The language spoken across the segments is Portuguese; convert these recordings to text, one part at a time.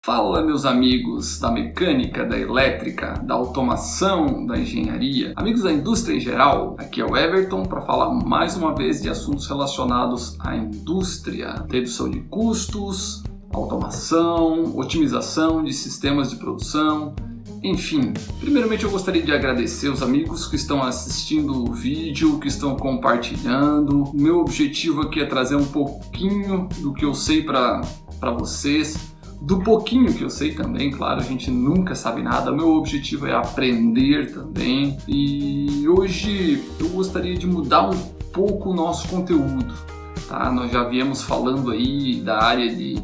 Fala, meus amigos da mecânica, da elétrica, da automação, da engenharia, amigos da indústria em geral. Aqui é o Everton para falar mais uma vez de assuntos relacionados à indústria, redução de custos, automação, otimização de sistemas de produção, enfim. Primeiramente eu gostaria de agradecer os amigos que estão assistindo o vídeo, que estão compartilhando. O meu objetivo aqui é trazer um pouquinho do que eu sei para vocês. Do pouquinho que eu sei também, claro, a gente nunca sabe nada. Meu objetivo é aprender também. E hoje eu gostaria de mudar um pouco o nosso conteúdo, tá? Nós já viemos falando aí da área de...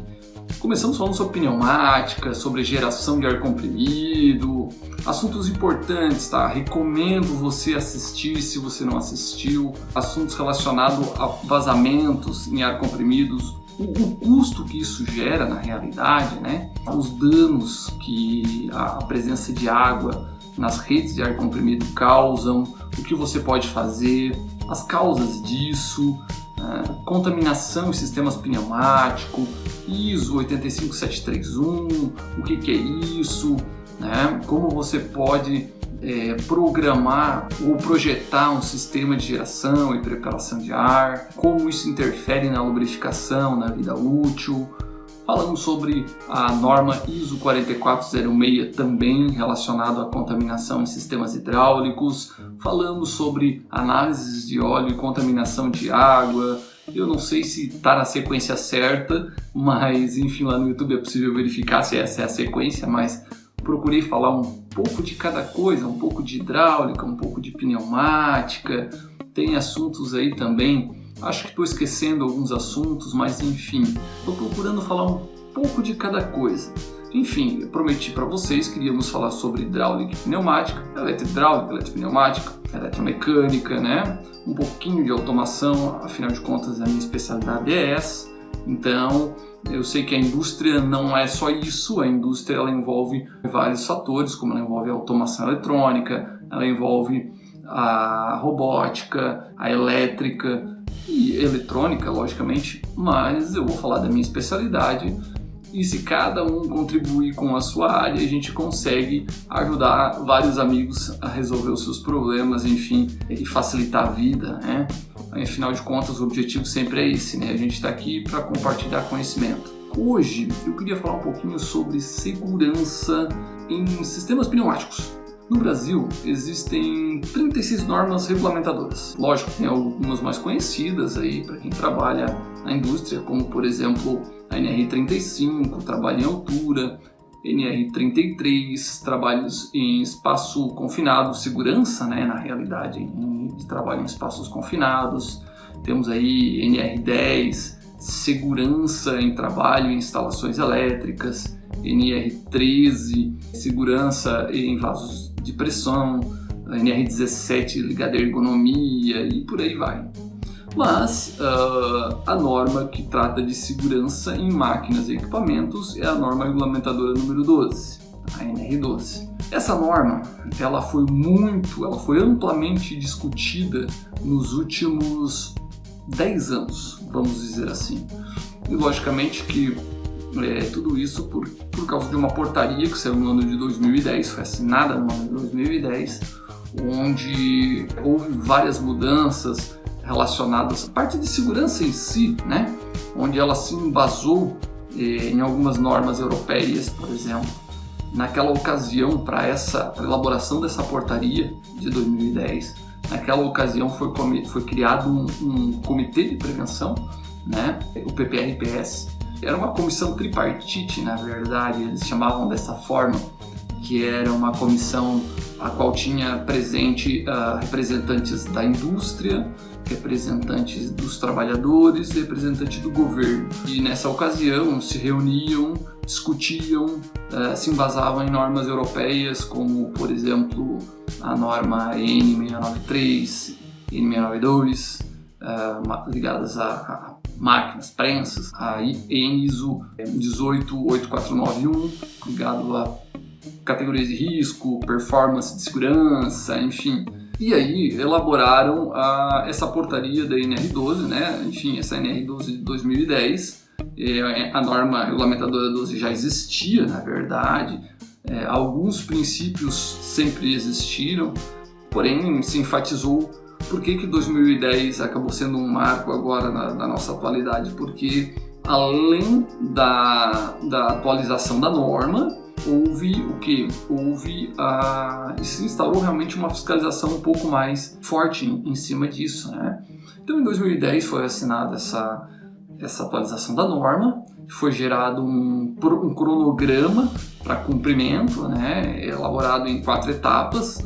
Começamos falando sobre pneumática, sobre geração de ar comprimido, assuntos importantes, tá? Recomendo você assistir se você não assistiu. Assuntos relacionados a vazamentos em ar comprimidos, o custo que isso gera na realidade, né? Os danos que a presença de água nas redes de ar comprimido causam, o que você pode fazer, as causas disso, contaminação em sistemas pneumáticos, ISO 85731, o que é isso, né? Como você pode programar ou projetar um sistema de geração e preparação de ar, como isso interfere na lubrificação, na vida útil. Falamos sobre a norma ISO 4406 também relacionado à contaminação em sistemas hidráulicos. Falamos sobre análises de óleo e contaminação de água. Eu não sei se está na sequência certa, mas enfim, lá no YouTube é possível verificar se essa é a sequência, mas procurei falar um pouco de cada coisa, um pouco de hidráulica, um pouco de pneumática. Tem assuntos aí também, acho que estou esquecendo alguns assuntos, mas enfim, estou procurando falar um pouco de cada coisa. Enfim, eu prometi para vocês que iríamos falar sobre hidráulica e pneumática, eletrohidráulica, eletropneumática, eletromecânica, né? Um pouquinho de automação, afinal de contas a minha especialidade é essa. Então, eu sei que a indústria não é só isso, a indústria ela envolve vários fatores, como ela envolve a automação eletrônica, ela envolve a robótica, a elétrica e eletrônica, logicamente, mas eu vou falar da minha especialidade e se cada um contribuir com a sua área, a gente consegue ajudar vários amigos a resolver os seus problemas, enfim, e facilitar a vida, né? Afinal de contas, o objetivo sempre é esse, né? A gente está aqui para compartilhar conhecimento. Hoje, eu queria falar um pouquinho sobre segurança em sistemas pneumáticos. No Brasil, existem 36 normas regulamentadoras. Lógico, tem algumas mais conhecidas aí para quem trabalha na indústria, como, por exemplo, a NR35, trabalho em altura, NR33, trabalhos em espaço confinado, segurança, né, na realidade, de trabalho em espaços confinados. Temos aí NR10, segurança em trabalho em instalações elétricas, NR13, segurança em vasos de pressão, NR17, ligada à ergonomia e por aí vai. Mas a norma que trata de segurança em máquinas e equipamentos é a norma regulamentadora número 12, a NR12. Essa norma ela foi amplamente discutida nos últimos 10 anos, vamos dizer assim. E logicamente que tudo isso por causa de uma portaria que saiu no ano de 2010, foi assinada no ano de 2010, onde houve várias mudanças relacionadas à parte de segurança em si, né? Onde ela se embasou em algumas normas europeias, por exemplo. Naquela ocasião, para a elaboração dessa portaria de 2010, naquela ocasião foi criado um comitê de prevenção, né? O PPRPS. Era uma comissão tripartite, na verdade, eles chamavam dessa forma, que era uma comissão a qual tinha presente representantes da indústria, representantes dos trabalhadores e representantes do governo. E nessa ocasião se reuniam, discutiam, se embasavam em normas europeias, como, por exemplo, a norma N693, N692, ligadas a máquinas, prensas, a ISO 1884991, ligado a categorias de risco, performance de segurança, enfim. E aí elaboraram essa portaria da NR12, né? Enfim, essa NR12 de 2010, A norma regulamentadora 12 já existia, na verdade, alguns princípios sempre existiram, porém se enfatizou. Por que 2010 acabou sendo um marco agora na nossa atualidade? Porque além da atualização da norma, se instaurou realmente uma fiscalização um pouco mais forte em cima disso, né? Então, em 2010 foi assinada essa atualização da norma, foi gerado um cronograma para cumprimento, né? Elaborado em 4 etapas,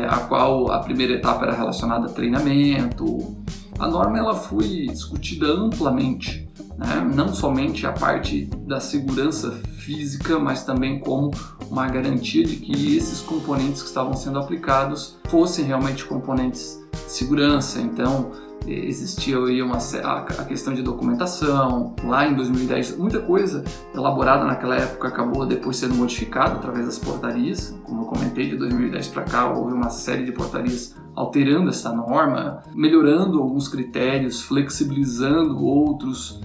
a qual a primeira etapa era relacionada a treinamento. A norma ela foi discutida amplamente, né? Não somente a parte da segurança física, mas também como uma garantia de que esses componentes que estavam sendo aplicados fossem realmente componentes de segurança. Então, existia aí a questão de documentação. Lá em 2010, muita coisa elaborada naquela época acabou depois sendo modificada através das portarias. Como eu comentei, de 2010 para cá houve uma série de portarias alterando essa norma, melhorando alguns critérios, flexibilizando outros,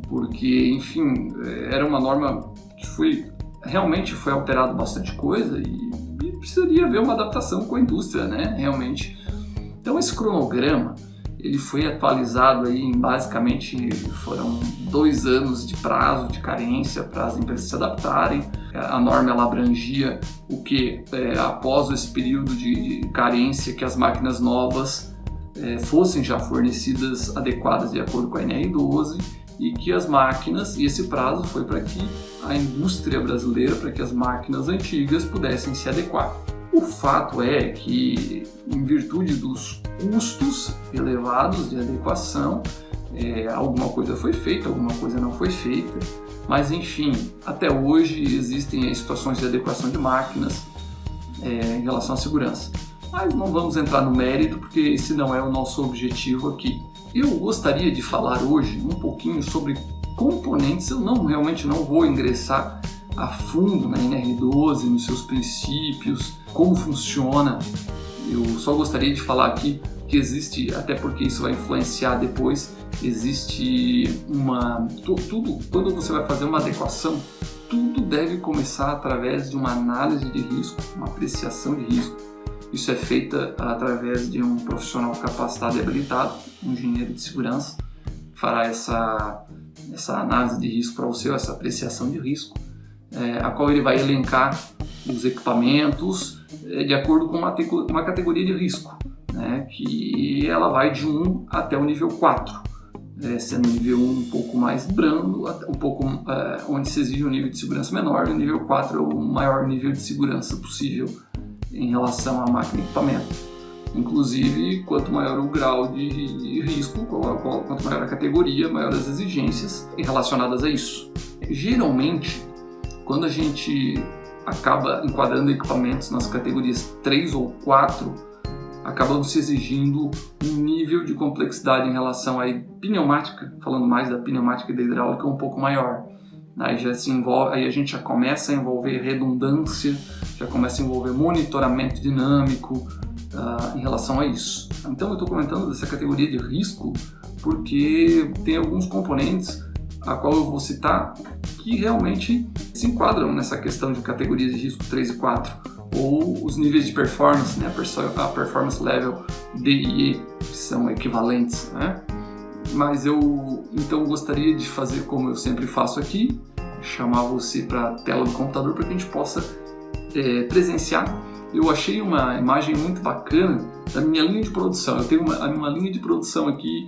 porque, enfim, era uma norma que realmente foi alterado bastante coisa e precisaria haver uma adaptação com a indústria, né, realmente. Então, esse cronograma ele foi atualizado aí em basicamente foram 2 anos de prazo de carência para as empresas se adaptarem. A norma ela abrangia o que após esse período de carência que as máquinas novas fossem já fornecidas adequadas de acordo com a NR 12 e que as máquinas, e esse prazo foi para que a indústria brasileira, para que as máquinas antigas pudessem se adequar. O fato é que, em virtude dos custos elevados de adequação, alguma coisa foi feita, alguma coisa não foi feita, mas enfim, até hoje existem situações de adequação de máquinas em relação à segurança. Mas não vamos entrar no mérito, porque esse não é o nosso objetivo aqui. Eu gostaria de falar hoje um pouquinho sobre componentes. Eu realmente não vou ingressar a fundo na NR12, nos seus princípios, como funciona. Eu só gostaria de falar aqui que existe, até porque isso vai influenciar depois, existe tudo, quando você vai fazer uma adequação, tudo deve começar através de uma análise de risco, uma apreciação de risco. Isso é feita através de um profissional capacitado e habilitado, um engenheiro de segurança, que fará essa análise de risco para você, essa apreciação de risco, a qual ele vai elencar os equipamentos de acordo com uma categoria de risco, né, que ela vai de 1 até o nível 4, sendo o nível 1 um pouco mais brando, onde se exige um nível de segurança menor, e o nível 4 é o maior nível de segurança possível em relação à máquina e equipamento. Inclusive, quanto maior o grau de risco, quanto maior a categoria, maior as exigências relacionadas a isso. Geralmente, quando a gente acaba enquadrando equipamentos nas categorias 3 ou 4, acabamos se exigindo um nível de complexidade em relação à pneumática, falando mais da pneumática e da hidráulica, um pouco maior. Aí a gente já começa a envolver redundância, já começa a envolver monitoramento dinâmico em relação a isso. Então eu estou comentando dessa categoria de risco porque tem alguns componentes a qual eu vou citar que realmente se enquadram nessa questão de categorias de risco 3 e 4, ou os níveis de performance, né? A performance level D e E, que são equivalentes, né? Mas eu então gostaria de fazer como eu sempre faço aqui, chamar você para a tela do computador para que a gente possa presenciar. Eu achei uma imagem muito bacana da minha linha de produção. Eu tenho uma linha de produção aqui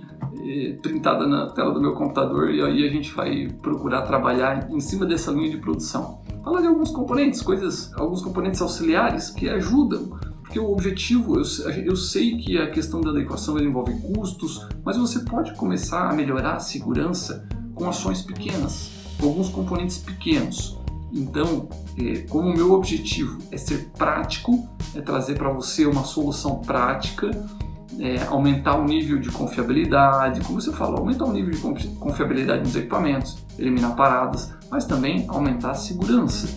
printada na tela do meu computador e aí a gente vai procurar trabalhar em cima dessa linha de produção. Falar de alguns componentes, alguns componentes auxiliares que ajudam. Porque o objetivo, eu sei que a questão da adequação envolve custos, mas você pode começar a melhorar a segurança com ações pequenas, com alguns componentes pequenos. Então, como o meu objetivo é ser prático, é trazer para você uma solução prática, aumentar o nível de confiabilidade, como você falou, aumentar o nível de confiabilidade nos equipamentos, eliminar paradas, mas também aumentar a segurança.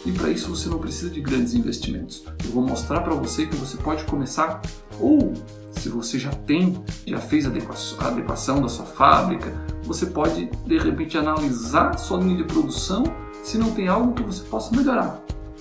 E para isso você não precisa de grandes investimentos. Eu vou mostrar para você que você pode começar, ou se você já fez a adequação da sua fábrica, você pode, de repente, analisar sua linha de produção se não tem algo que você possa melhorar.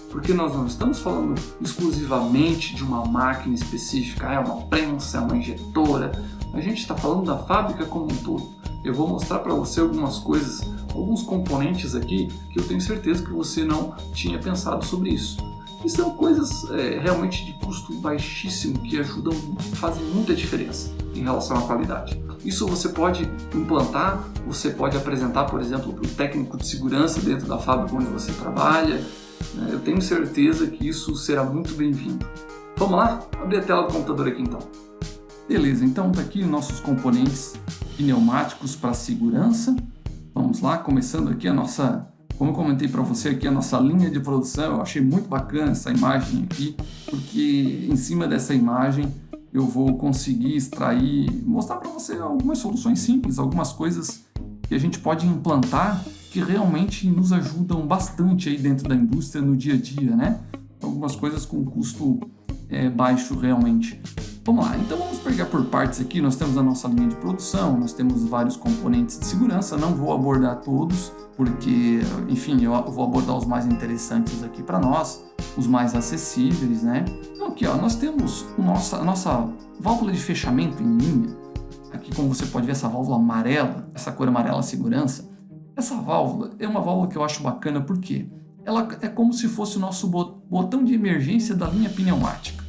Porque nós não estamos falando exclusivamente de uma máquina específica, é uma prensa, é uma injetora. A gente está falando da fábrica como um todo. Eu vou mostrar para você algumas coisas, alguns componentes aqui que eu tenho certeza que você não tinha pensado sobre isso. E são coisas realmente de custo baixíssimo que ajudam, fazem muita diferença em relação à qualidade. Isso você pode implantar, você pode apresentar, por exemplo, para o técnico de segurança dentro da fábrica onde você trabalha. Eu tenho certeza que isso será muito bem-vindo. Vamos lá? Abrir a tela do computador aqui então. Beleza, então tá aqui nossos componentes pneumáticos para segurança. Vamos lá, começando aqui a nossa, como eu comentei para você aqui, a nossa linha de produção. Eu achei muito bacana essa imagem aqui, porque em cima dessa imagem eu vou conseguir extrair, mostrar para você algumas soluções simples, algumas coisas que a gente pode implantar que realmente nos ajudam bastante aí dentro da indústria no dia a dia, né? Algumas coisas com custo baixo realmente. Vamos lá, então vamos pegar por partes aqui. Nós temos a nossa linha de produção, nós temos vários componentes de segurança. Não vou abordar todos, porque, enfim, eu vou abordar os mais interessantes aqui para nós, os mais acessíveis, né? Então aqui, ó, nós temos a nossa válvula de fechamento em linha. Aqui, como você pode ver, essa válvula amarela, essa cor amarela segurança. Essa válvula é uma válvula que eu acho bacana porque ela é como se fosse o nosso botão de emergência da linha pneumática.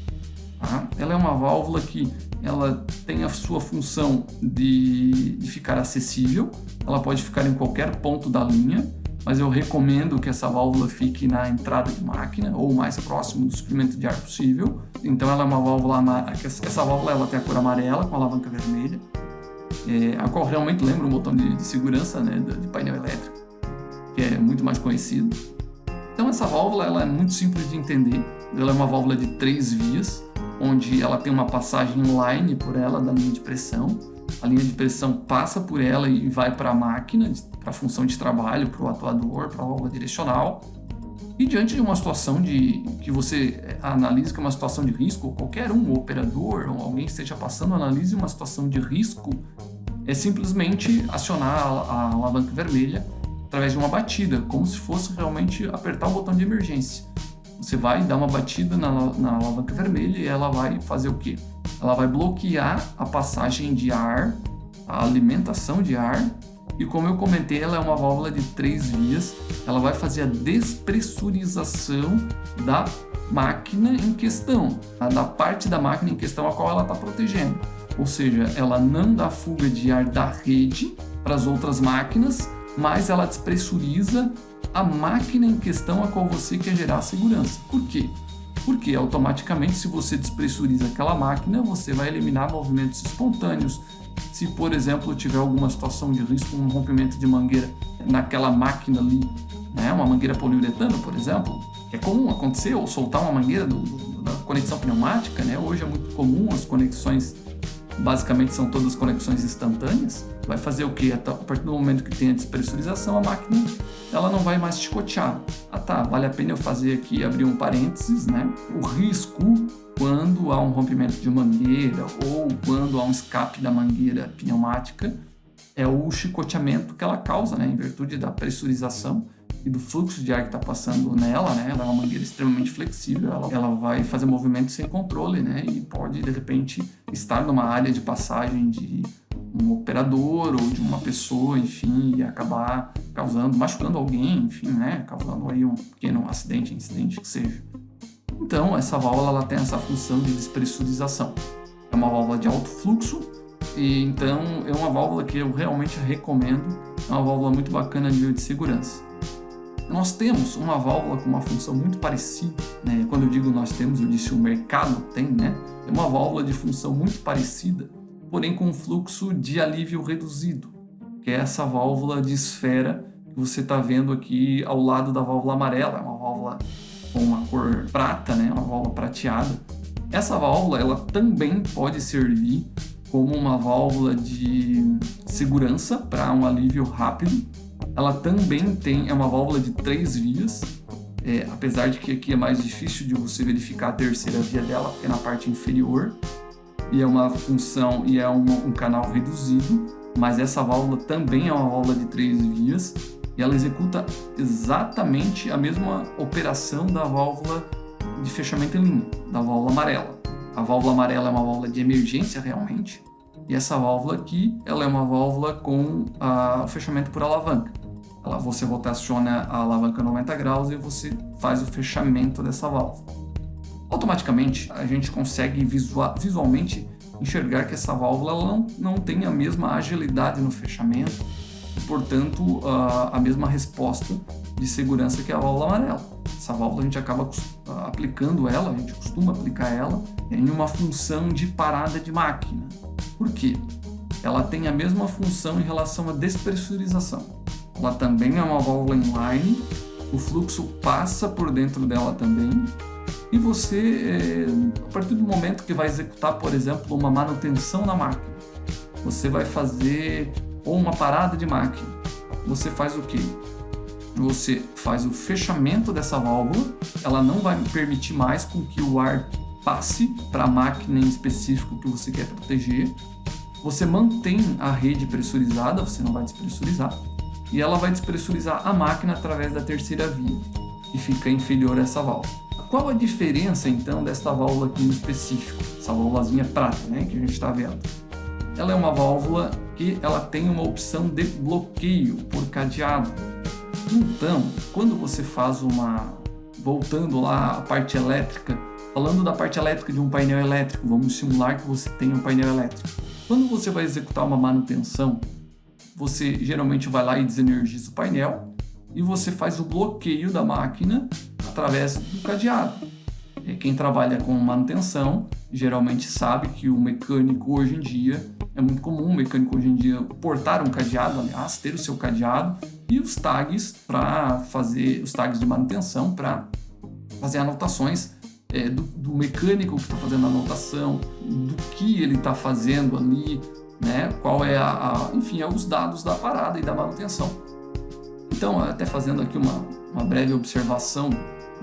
Tá? Ela é uma válvula que ela tem a sua função de ficar acessível, ela pode ficar em qualquer ponto da linha, mas eu recomendo que essa válvula fique na entrada de máquina ou mais próximo do suprimento de ar possível. Então ela é uma válvula, essa válvula ela tem a cor amarela com a alavanca vermelha, a qual realmente lembra um botão de segurança, né, de painel elétrico, que é muito mais conhecido. Então essa válvula ela é muito simples de entender, ela é uma válvula de 3 vias, onde ela tem uma passagem inline por ela da linha de pressão. A linha de pressão passa por ela e vai para a máquina, para a função de trabalho, para o atuador, para a válvula direcional. E diante de uma situação que você analise que é uma situação de risco, qualquer operador ou alguém que esteja passando, analise uma situação de risco, é simplesmente acionar a alavanca vermelha através de uma batida, como se fosse realmente apertar o botão de emergência. Você vai dar uma batida na alavanca vermelha e ela vai fazer o quê? Ela vai bloquear a passagem de ar, a alimentação de ar, e como eu comentei, ela é uma válvula de 3 vias, ela vai fazer a despressurização da máquina em questão, da parte da máquina em questão a qual ela está protegendo. Ou seja, ela não dá fuga de ar da rede para as outras máquinas, mas ela despressuriza a máquina em questão a qual você quer gerar segurança. Por quê? Porque automaticamente, se você despressuriza aquela máquina, você vai eliminar movimentos espontâneos. Se, por exemplo, tiver alguma situação de risco, um rompimento de mangueira naquela máquina ali, né, uma mangueira poliuretano, por exemplo, que é comum acontecer, ou soltar uma mangueira da conexão pneumática, né? Hoje é muito comum, as conexões basicamente são todas conexões instantâneas. Vai fazer o quê? A partir do momento que tem a despressurização, a máquina ela não vai mais chicotear. Vale a pena eu fazer aqui, abrir um parênteses, né? O risco quando há um rompimento de mangueira ou quando há um escape da mangueira pneumática é o chicoteamento que ela causa, né? Em virtude da pressurização e do fluxo de ar que está passando nela, né? Ela é uma mangueira extremamente flexível, ela vai fazer movimentos sem controle, né? E pode, de repente, estar numa área de passagem de um operador ou de uma pessoa, enfim, e acabar machucando alguém, enfim, né? Causando aí um pequeno acidente, incidente que seja. Então, essa válvula ela tem essa função de despressurização. É uma válvula de alto fluxo, e então é uma válvula que eu realmente recomendo, é uma válvula muito bacana de nível de segurança. Nós temos uma válvula com uma função muito parecida, né? Quando eu digo nós temos, eu disse o mercado tem, né? É uma válvula de função muito parecida, porém com um fluxo de alívio reduzido, que é essa válvula de esfera que você está vendo aqui ao lado da válvula amarela, é uma válvula com uma cor prata, né? Uma válvula prateada. Essa válvula ela também pode servir como uma válvula de segurança para um alívio rápido. Ela também é uma válvula de 3 vias, apesar de que aqui é mais difícil de você verificar a terceira via dela, porque é na parte inferior, e é uma função e é um canal reduzido, mas essa válvula também é uma válvula de 3 vias e ela executa exatamente a mesma operação da válvula de fechamento em linha, da válvula amarela. A válvula amarela é uma válvula de emergência realmente, e essa válvula aqui ela é uma válvula com o fechamento por alavanca. Você rotaciona a alavanca 90 graus e você faz o fechamento dessa válvula. Automaticamente a gente consegue visualmente enxergar que essa válvula ela não tem a mesma agilidade no fechamento, e, portanto a mesma resposta de segurança que a válvula amarela. Essa válvula a gente acaba aplicando ela, a gente costuma aplicar ela em uma função de parada de máquina. Por quê? Ela tem a mesma função em relação à despressurização. Ela também é uma válvula inline, o fluxo passa por dentro dela também, e você, a partir do momento que vai executar, por exemplo, uma manutenção na máquina, você vai fazer ou uma parada de máquina, você faz o quê? Você faz o fechamento dessa válvula, ela não vai permitir mais com que o ar passe para a máquina em específico que você quer proteger, você mantém a rede pressurizada, você não vai despressurizar, e ela vai despressurizar a máquina através da terceira via, que fica inferior a essa válvula. Qual a diferença então desta válvula aqui em específico? Essa válvulazinha prata, né, que a gente está vendo. Ela é uma válvula que ela tem uma opção de bloqueio por cadeado. Então, quando você faz voltando lá à parte elétrica, falando da parte elétrica de um painel elétrico, vamos simular que você tem um painel elétrico. Quando você vai executar uma manutenção, você geralmente vai lá e desenergiza o painel e você faz o bloqueio da máquina através do cadeado. Quem trabalha com manutenção geralmente sabe que o mecânico hoje em dia, é muito comum o mecânico hoje em dia portar um cadeado, aliás, ter o seu cadeado e os tags para fazer os tags de manutenção para fazer anotações do mecânico que está fazendo a anotação, do que ele está fazendo ali, né? Qual é enfim, os dados da parada e da manutenção. Então, até fazendo aqui uma breve observação,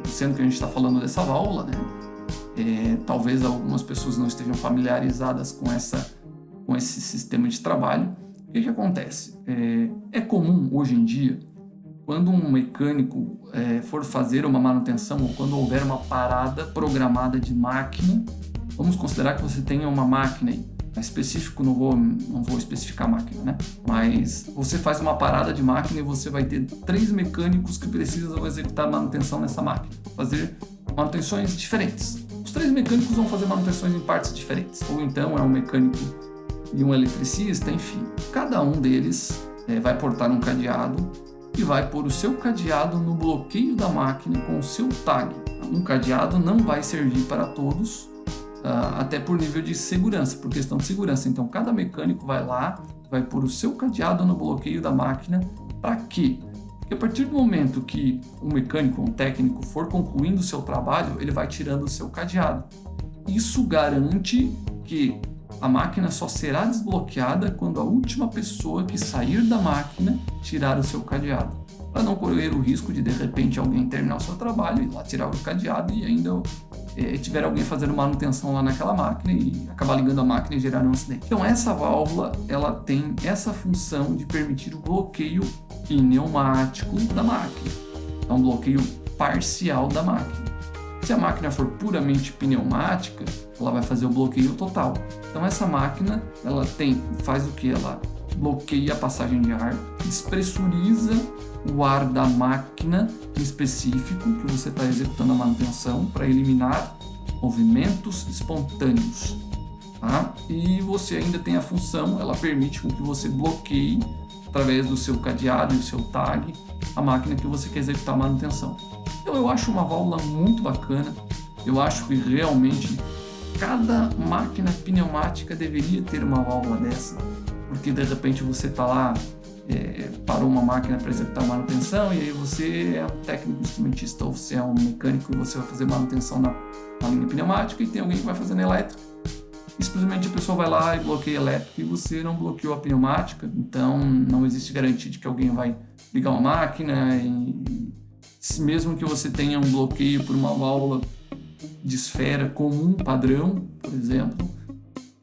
sendo que a gente está falando dessa válvula, né? Talvez algumas pessoas não estejam familiarizadas com esse sistema de trabalho. O que acontece? É comum hoje em dia, quando um mecânico for fazer uma manutenção ou quando houver uma parada programada de máquina, vamos considerar que você tenha uma máquina aí. Específico, não vou especificar a máquina, né? Mas você faz uma parada de máquina e você vai ter 3 mecânicos que precisam executar manutenção nessa máquina, fazer manutenções diferentes. Os 3 mecânicos vão fazer manutenções em partes diferentes, ou então é um mecânico e um eletricista, enfim. Cada um deles vai portar um cadeado e vai pôr o seu cadeado no bloqueio da máquina com o seu tag. Um cadeado não vai servir para todos, até por nível de segurança, por questão de segurança. Então, cada mecânico vai lá, vai pôr o seu cadeado no bloqueio da máquina. Para quê? Porque a partir do momento que um mecânico, um técnico for concluindo o seu trabalho, ele vai tirando o seu cadeado. Isso garante que a máquina só será desbloqueada quando a última pessoa que sair da máquina tirar o seu cadeado, para não correr o risco de repente alguém terminar o seu trabalho e lá tirar o cadeado e ainda tiver alguém fazendo manutenção lá naquela máquina e acabar ligando a máquina e gerar um acidente. Então essa válvula ela tem essa função de permitir o bloqueio pneumático da máquina, é um bloqueio parcial da máquina. Se a máquina for puramente pneumática, ela vai fazer o bloqueio total. Então essa máquina ela faz o que? Ela bloqueia a passagem de ar, despressuriza o ar da máquina em específico que você está executando a manutenção para eliminar movimentos espontâneos, tá? E você ainda tem a função, ela permite com que você bloqueie através do seu cadeado e do seu tag a máquina que você quer executar a manutenção. Então eu acho uma válvula muito bacana, eu acho que realmente cada máquina pneumática deveria ter uma válvula dessa, porque de repente você está lá, parou uma máquina para executar manutenção e aí você é um técnico instrumentista ou você é um mecânico e você vai fazer manutenção na linha pneumática e tem alguém que vai fazer na elétrica. E simplesmente a pessoa vai lá e bloqueia a elétrica e você não bloqueou a pneumática, então não existe garantia de que alguém vai ligar uma máquina e mesmo que você tenha um bloqueio por uma válvula de esfera comum, padrão, por exemplo,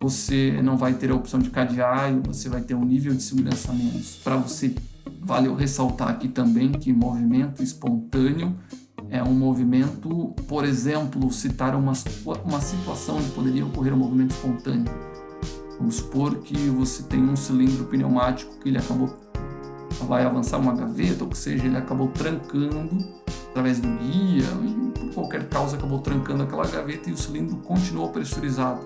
você não vai ter a opção de cadear e você vai ter um nível de segurança a menos. Para você, vale eu ressaltar aqui também que movimento espontâneo é um movimento, por exemplo, citar uma situação onde poderia ocorrer um movimento espontâneo. Vamos supor que você tem um cilindro pneumático que ele vai avançar uma gaveta, ou que seja, ele acabou trancando através do guia, e por qualquer causa acabou trancando aquela gaveta e o cilindro continuou pressurizado.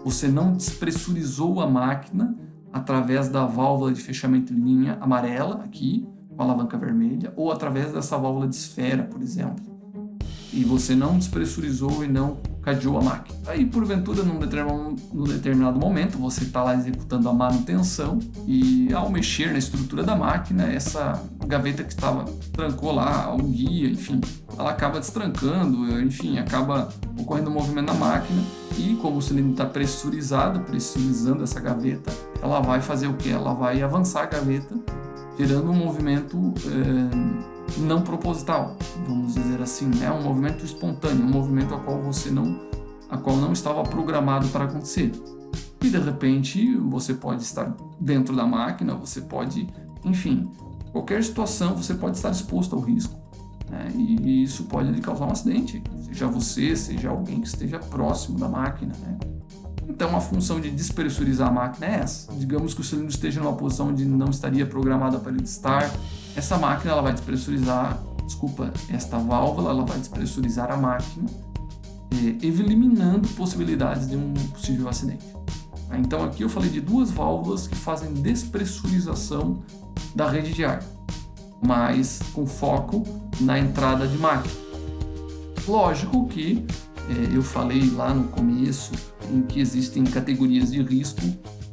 Você não despressurizou a máquina através da válvula de fechamento em linha amarela, aqui, com a alavanca vermelha, ou através dessa válvula de esfera, por exemplo. E você não despressurizou e não cadeou a máquina. Aí, porventura, num determinado momento, você está lá executando a manutenção e, ao mexer na estrutura da máquina, essa gaveta que trancou lá, o guia, enfim, ela acaba destrancando, enfim, acaba ocorrendo um movimento na máquina e, como o cilindro está pressurizando essa gaveta, ela vai fazer o quê? Ela vai avançar a gaveta, gerando um movimento não proposital, vamos dizer assim, né? Um movimento espontâneo, um movimento a qual não estava programado para acontecer. E de repente você pode estar dentro da máquina, você pode, enfim, qualquer situação você pode estar exposto ao risco, né? E isso pode lhe causar um acidente, seja você, seja alguém que esteja próximo da máquina, né? Então a função de despressurizar a máquina é essa. Digamos que o cilindro esteja numa posição onde não estaria programada para ele estar. Essa máquina ela vai despressurizar, esta válvula ela vai despressurizar a máquina, eliminando possibilidades de um possível acidente. Então aqui eu falei de duas válvulas que fazem despressurização da rede de ar, mas com foco na entrada de máquina. Lógico que eu falei lá no começo em que existem categorias de risco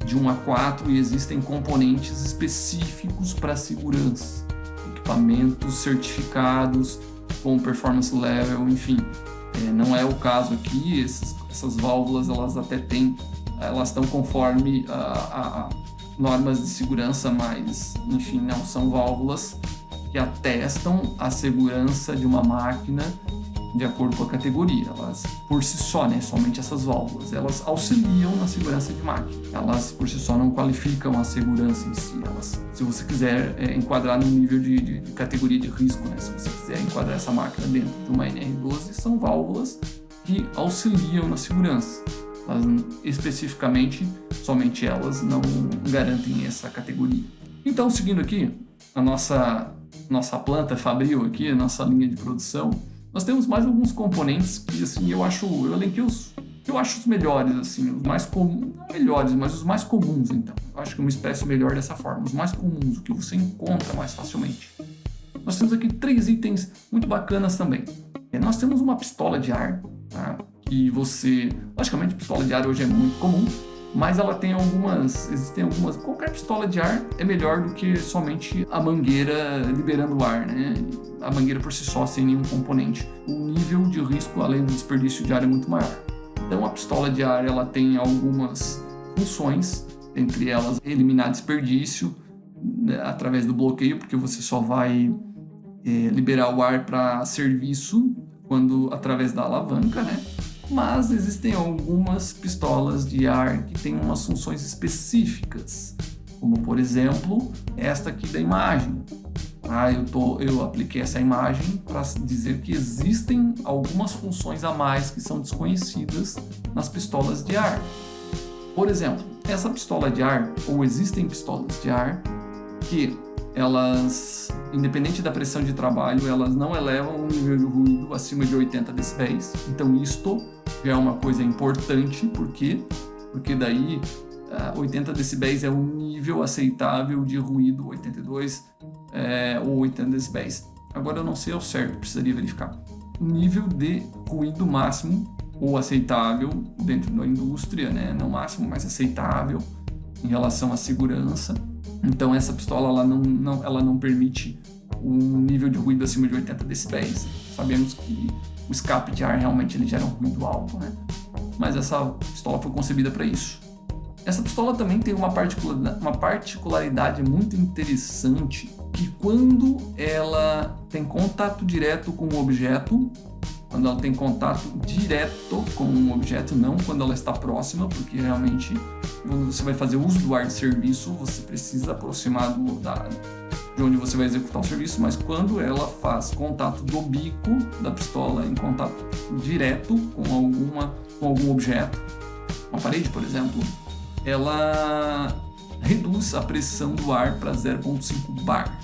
de 1 a 4 e existem componentes específicos para segurança, equipamentos certificados com performance level, enfim. Não é o caso aqui, essas válvulas elas estão conforme a normas de segurança, mas enfim, não são válvulas que atestam a segurança de uma máquina de acordo com a categoria. Elas, por si só, somente essas válvulas, elas auxiliam na segurança de máquina. Elas, por si só, não qualificam a segurança em si. Se você quiser enquadrar no nível de categoria de risco, se você quiser enquadrar essa máquina dentro de uma NR12, são válvulas que auxiliam na segurança. Elas, especificamente, somente elas não garantem essa categoria. Então, seguindo aqui, a nossa planta fabril aqui, a nossa linha de produção, nós temos mais alguns componentes que, assim, eu elenquei os melhores, assim, os mais comuns, não melhores, mas os mais comuns, então. Eu acho que eu me expresso melhor dessa forma, os mais comuns, o que você encontra mais facilmente. Nós temos aqui 3 itens muito bacanas também. Nós temos uma pistola de ar, tá? Que logicamente, pistola de ar hoje é muito comum, mas ela existem algumas, qualquer pistola de ar é melhor do que somente a mangueira liberando o ar, né? A mangueira por si só, sem nenhum componente. O nível de risco, além do desperdício de ar, é muito maior. Então a pistola de ar, ela tem algumas funções, entre elas eliminar desperdício, né, através do bloqueio, porque você só vai liberar o ar para serviço através da alavanca, né? Mas existem algumas pistolas de ar que têm umas funções específicas, como por exemplo esta aqui da imagem. Eu apliquei essa imagem para dizer que existem algumas funções a mais que são desconhecidas nas pistolas de ar. Por exemplo, essa pistola de ar, ou existem pistolas de ar que elas, independente da pressão de trabalho, elas não elevam o nível de ruído acima de 80 decibéis. Então isto já é uma coisa importante, porque daí 80 decibéis é um nível aceitável de ruído, 82 ou 80 decibéis. Agora eu não sei ao certo, precisaria verificar. O nível de ruído máximo ou aceitável dentro da indústria, né? Não máximo, mas aceitável em relação à segurança. Então essa pistola ela não permite um nível de ruído acima de 80 decibéis. Sabemos que o escape de ar realmente ele gera um ruído alto, né? Mas essa pistola foi concebida para isso. Essa pistola também tem uma particularidade muito interessante, que quando ela tem contato direto com o objeto, quando ela tem contato direto com um objeto, não quando ela está próxima, porque realmente quando você vai fazer uso do ar de serviço, você precisa aproximar de onde você vai executar o serviço, mas quando ela faz contato do bico da pistola em contato direto com algum objeto, uma parede, por exemplo, ela reduz a pressão do ar para 0,5 bar.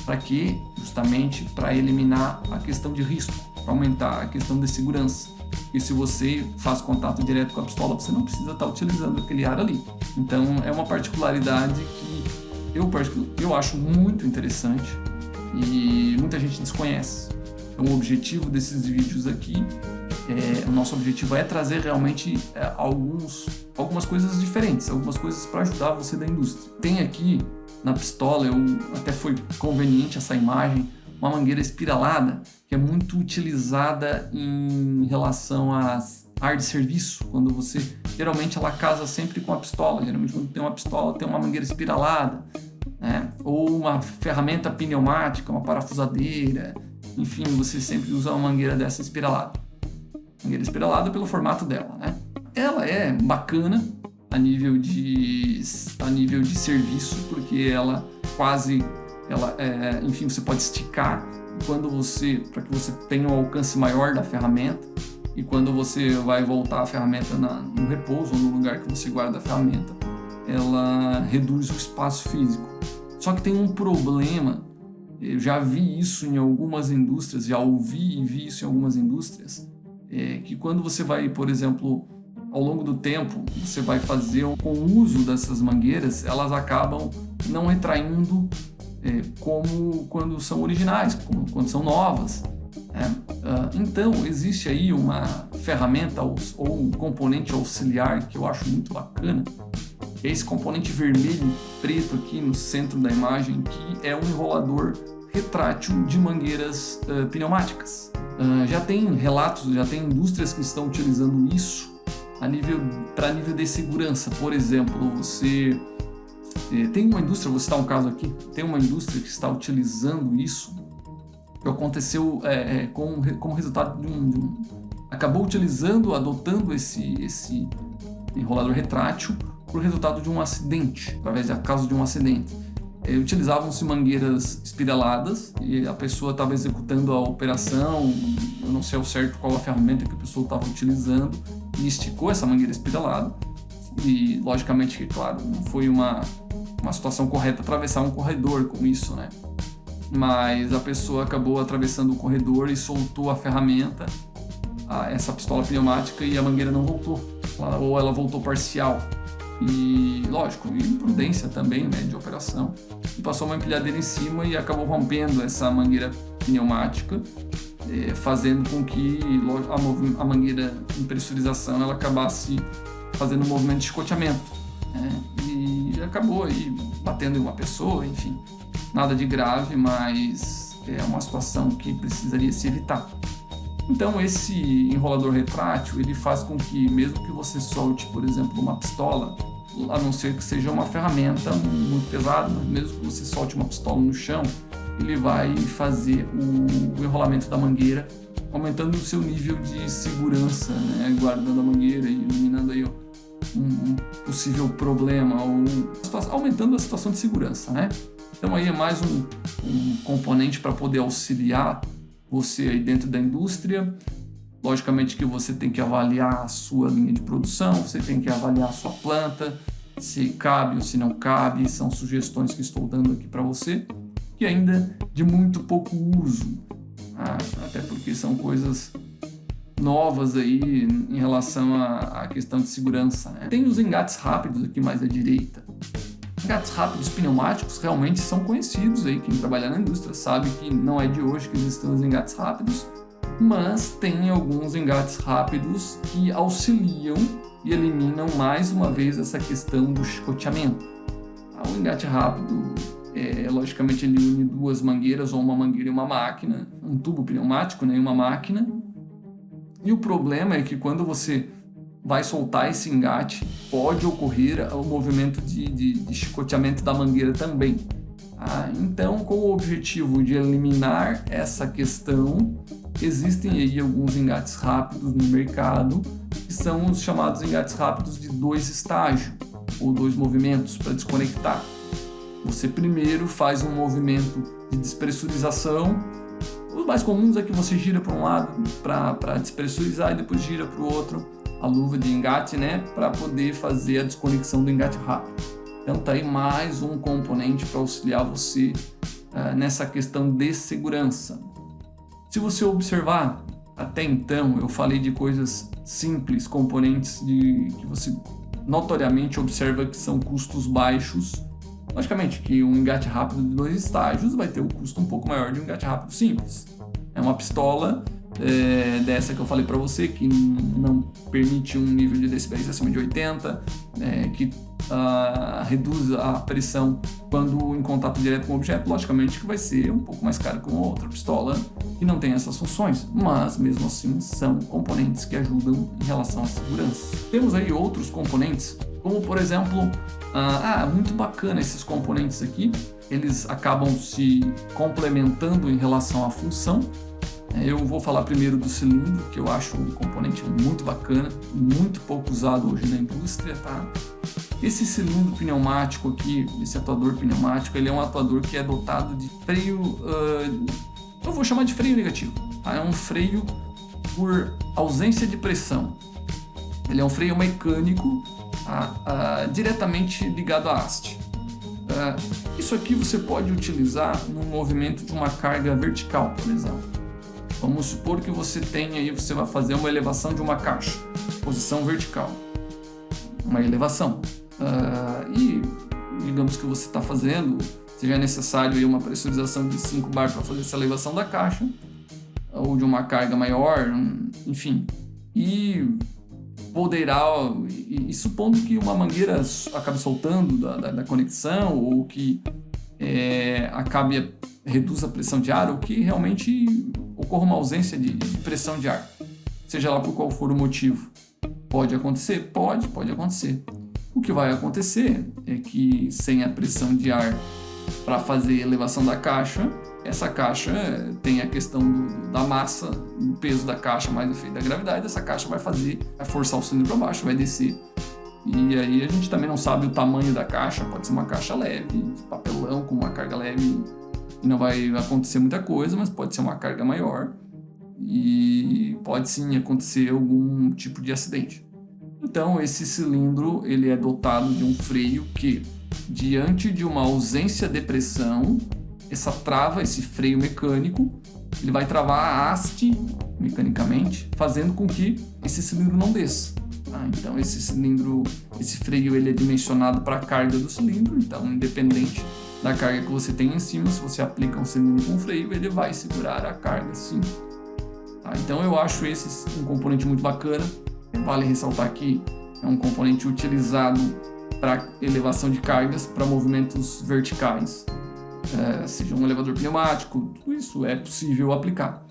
Para quê? Justamente para eliminar a questão de risco, para aumentar a questão de segurança. E se você faz contato direto com a pistola, você não precisa estar utilizando aquele ar ali. Então é uma particularidade que eu acho muito interessante e muita gente desconhece. Então o objetivo desses vídeos aqui, o nosso objetivo é trazer realmente algumas coisas diferentes, algumas coisas para ajudar você da indústria. Tem aqui na pistola, até foi conveniente essa imagem, uma mangueira espiralada, que é muito utilizada em relação a ar de serviço, quando geralmente ela casa sempre com a pistola, geralmente quando tem uma pistola tem uma mangueira espiralada, né? Ou uma ferramenta pneumática, uma parafusadeira, enfim, você sempre usa uma mangueira dessa espiralada. Mangueira espiralada pelo formato dela, né? Ela é bacana a nível de serviço, porque enfim, você pode esticar para que você tenha um alcance maior da ferramenta, e quando você vai voltar a ferramenta no repouso ou no lugar que você guarda a ferramenta, ela reduz o espaço físico. Só que tem um problema, eu já vi isso em algumas indústrias, já ouvi e vi isso em algumas indústrias, que quando você vai, por exemplo, ao longo do tempo, você vai fazer com o uso dessas mangueiras, elas acabam não retraindo como quando são originais, como quando são novas. Então, existe aí uma ferramenta ou um componente auxiliar que eu acho muito bacana, é esse componente vermelho e preto aqui no centro da imagem, que é um enrolador retrátil de mangueiras pneumáticas. Já tem relatos, já tem indústrias que estão utilizando isso para nível de segurança. Por exemplo, você tem uma indústria, vou citar um caso aqui, tem uma indústria que está utilizando isso, que aconteceu como resultado acabou adotando esse enrolador retrátil por resultado de um acidente, através da causa de um acidente. Utilizavam-se mangueiras espiraladas e a pessoa estava executando a operação, eu não sei ao certo qual a ferramenta que a pessoa estava utilizando, e esticou essa mangueira espiralada. E logicamente que, claro, não foi uma situação correta atravessar um corredor com isso, né? Mas a pessoa acabou atravessando o corredor e soltou a ferramenta, essa pistola pneumática, e a mangueira não voltou, ou ela voltou parcial. E, lógico, imprudência também, né, de operação. E passou uma empilhadeira em cima e acabou rompendo essa mangueira pneumática, fazendo com que a mangueira em pressurização ela acabasse fazendo um movimento de escoteamento, né? E acabou aí batendo em uma pessoa, enfim. Nada de grave, mas é uma situação que precisaria se evitar. Então esse enrolador retrátil, ele faz com que, mesmo que você solte, por exemplo, uma pistola, a não ser que seja uma ferramenta muito pesada, mas mesmo que você solte uma pistola no chão, ele vai fazer o enrolamento da mangueira, aumentando o seu nível de segurança, né? Guardando a mangueira e eliminando aí um possível problema, ou aumentando a situação de segurança, né? Então aí é mais um componente para poder auxiliar você aí dentro da indústria. Logicamente que você tem que avaliar a sua linha de produção, você tem que avaliar a sua planta, se cabe ou se não cabe. São sugestões que estou dando aqui para você, que ainda de muito pouco uso, até porque são coisas novas aí em relação à questão de segurança, né? Tem os engates rápidos aqui mais à direita. Engates rápidos pneumáticos realmente são conhecidos aí, quem trabalha na indústria sabe que não é de hoje que existem os engates rápidos, mas tem alguns engates rápidos que auxiliam e eliminam mais uma vez essa questão do chicoteamento. O engate rápido, logicamente, ele une duas mangueiras, ou uma mangueira e uma máquina, um tubo pneumático, né, e uma máquina. E o problema é que quando você vai soltar esse engate, pode ocorrer o movimento de chicoteamento da mangueira também. Então, com o objetivo de eliminar essa questão, Existem aí alguns engates rápidos no mercado, que são os chamados engates rápidos de 2 estágios, ou 2 movimentos para desconectar. Você primeiro faz um movimento de despressurização. Os mais comuns é que você gira para um lado para despressurizar e depois gira para o outro a luva de engate, né, para poder fazer a desconexão do engate rápido. Então tá aí mais um componente para auxiliar você nessa questão de segurança. Se você observar, até então eu falei de coisas simples, componentes que você notoriamente observa que são custos baixos. Logicamente que um engate rápido de 2 estágios vai ter um custo um pouco maior de um engate rápido simples. É uma pistola dessa que eu falei para você, que não permite um nível de decibéis acima de 80, que reduz a pressão quando em contato direto com o objeto. Logicamente que vai ser um pouco mais caro que uma outra pistola que não tem essas funções, mas mesmo assim são componentes que ajudam em relação à segurança. Temos aí outros componentes, como por exemplo, muito bacana esses componentes aqui, eles acabam se complementando em relação à função. Eu vou falar primeiro do cilindro, que eu acho um componente muito bacana, muito pouco usado hoje na indústria, tá? Esse cilindro pneumático aqui, esse atuador pneumático, ele é um atuador que é dotado de freio, eu vou chamar de freio negativo, tá? É um freio por ausência de pressão. Ele é um freio mecânico, diretamente ligado à haste. Isso aqui você pode utilizar no movimento de uma carga vertical, por exemplo. Vamos supor que você vai fazer uma elevação de uma caixa, posição vertical, uma elevação. E digamos que você está fazendo, seja necessário aí uma pressurização de 5 bar para fazer essa elevação da caixa, ou de uma carga maior, enfim. E supondo que uma mangueira acabe soltando da conexão, ou que reduza a pressão de ar, ou que realmente ocorra uma ausência de pressão de ar, seja lá por qual for o motivo. Pode acontecer? Pode acontecer. O que vai acontecer é que sem a pressão de ar para fazer a elevação da caixa, essa caixa tem a questão da massa, do peso da caixa mais o efeito da gravidade, essa caixa vai forçar o cilindro para baixo, vai descer. E aí a gente também não sabe o tamanho da caixa, pode ser uma caixa leve, de papelão com uma carga leve, e não vai acontecer muita coisa, mas pode ser uma carga maior e pode sim acontecer algum tipo de acidente. Então esse cilindro ele é dotado de um freio que, diante de uma ausência de pressão, esse freio mecânico, ele vai travar a haste mecanicamente, fazendo com que esse cilindro não desça. Então esse freio ele é dimensionado para a carga do cilindro, então independente da carga que você tem em cima, se você aplica um cilindro com freio, ele vai segurar a carga sim. Então eu acho esse um componente muito bacana. Vale ressaltar que é um componente utilizado para elevação de cargas para movimentos verticais, seja um elevador pneumático, tudo isso é possível aplicar.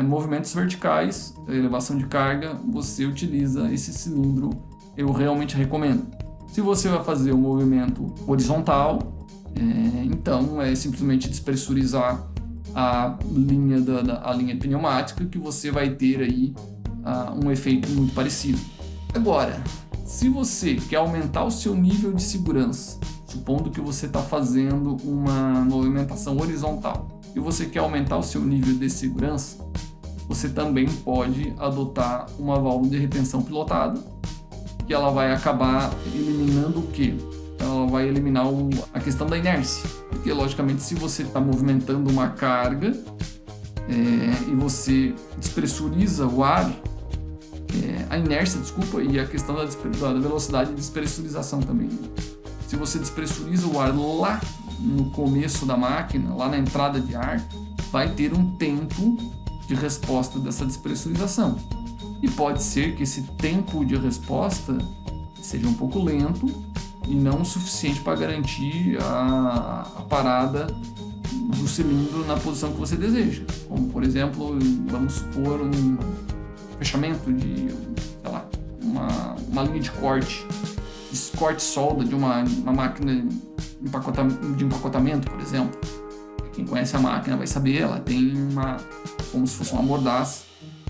Movimentos verticais, elevação de carga, você utiliza esse cilindro, eu realmente recomendo. Se você vai fazer um movimento horizontal, então é simplesmente despressurizar a linha pneumática, que você vai ter aí um efeito muito parecido. Agora, se você quer aumentar o seu nível de segurança, supondo que você está fazendo uma movimentação horizontal e você quer aumentar o seu nível de segurança, você também pode adotar uma válvula de retenção pilotada, que ela vai acabar eliminando o quê? Ela vai eliminar a questão da inércia, porque logicamente se você está movimentando uma carga e você despressuriza o ar, a inércia, e a questão da velocidade de despressurização também. Se você despressuriza o ar lá no começo da máquina, lá na entrada de ar, vai ter um tempo de resposta dessa despressurização. E pode ser que esse tempo de resposta seja um pouco lento e não o suficiente para garantir a parada do cilindro na posição que você deseja. Como, por exemplo, vamos supor um fechamento de, uma linha de corte solda de uma máquina de empacotamento, por exemplo. Quem conhece a máquina vai saber, ela tem como se fosse uma mordaça,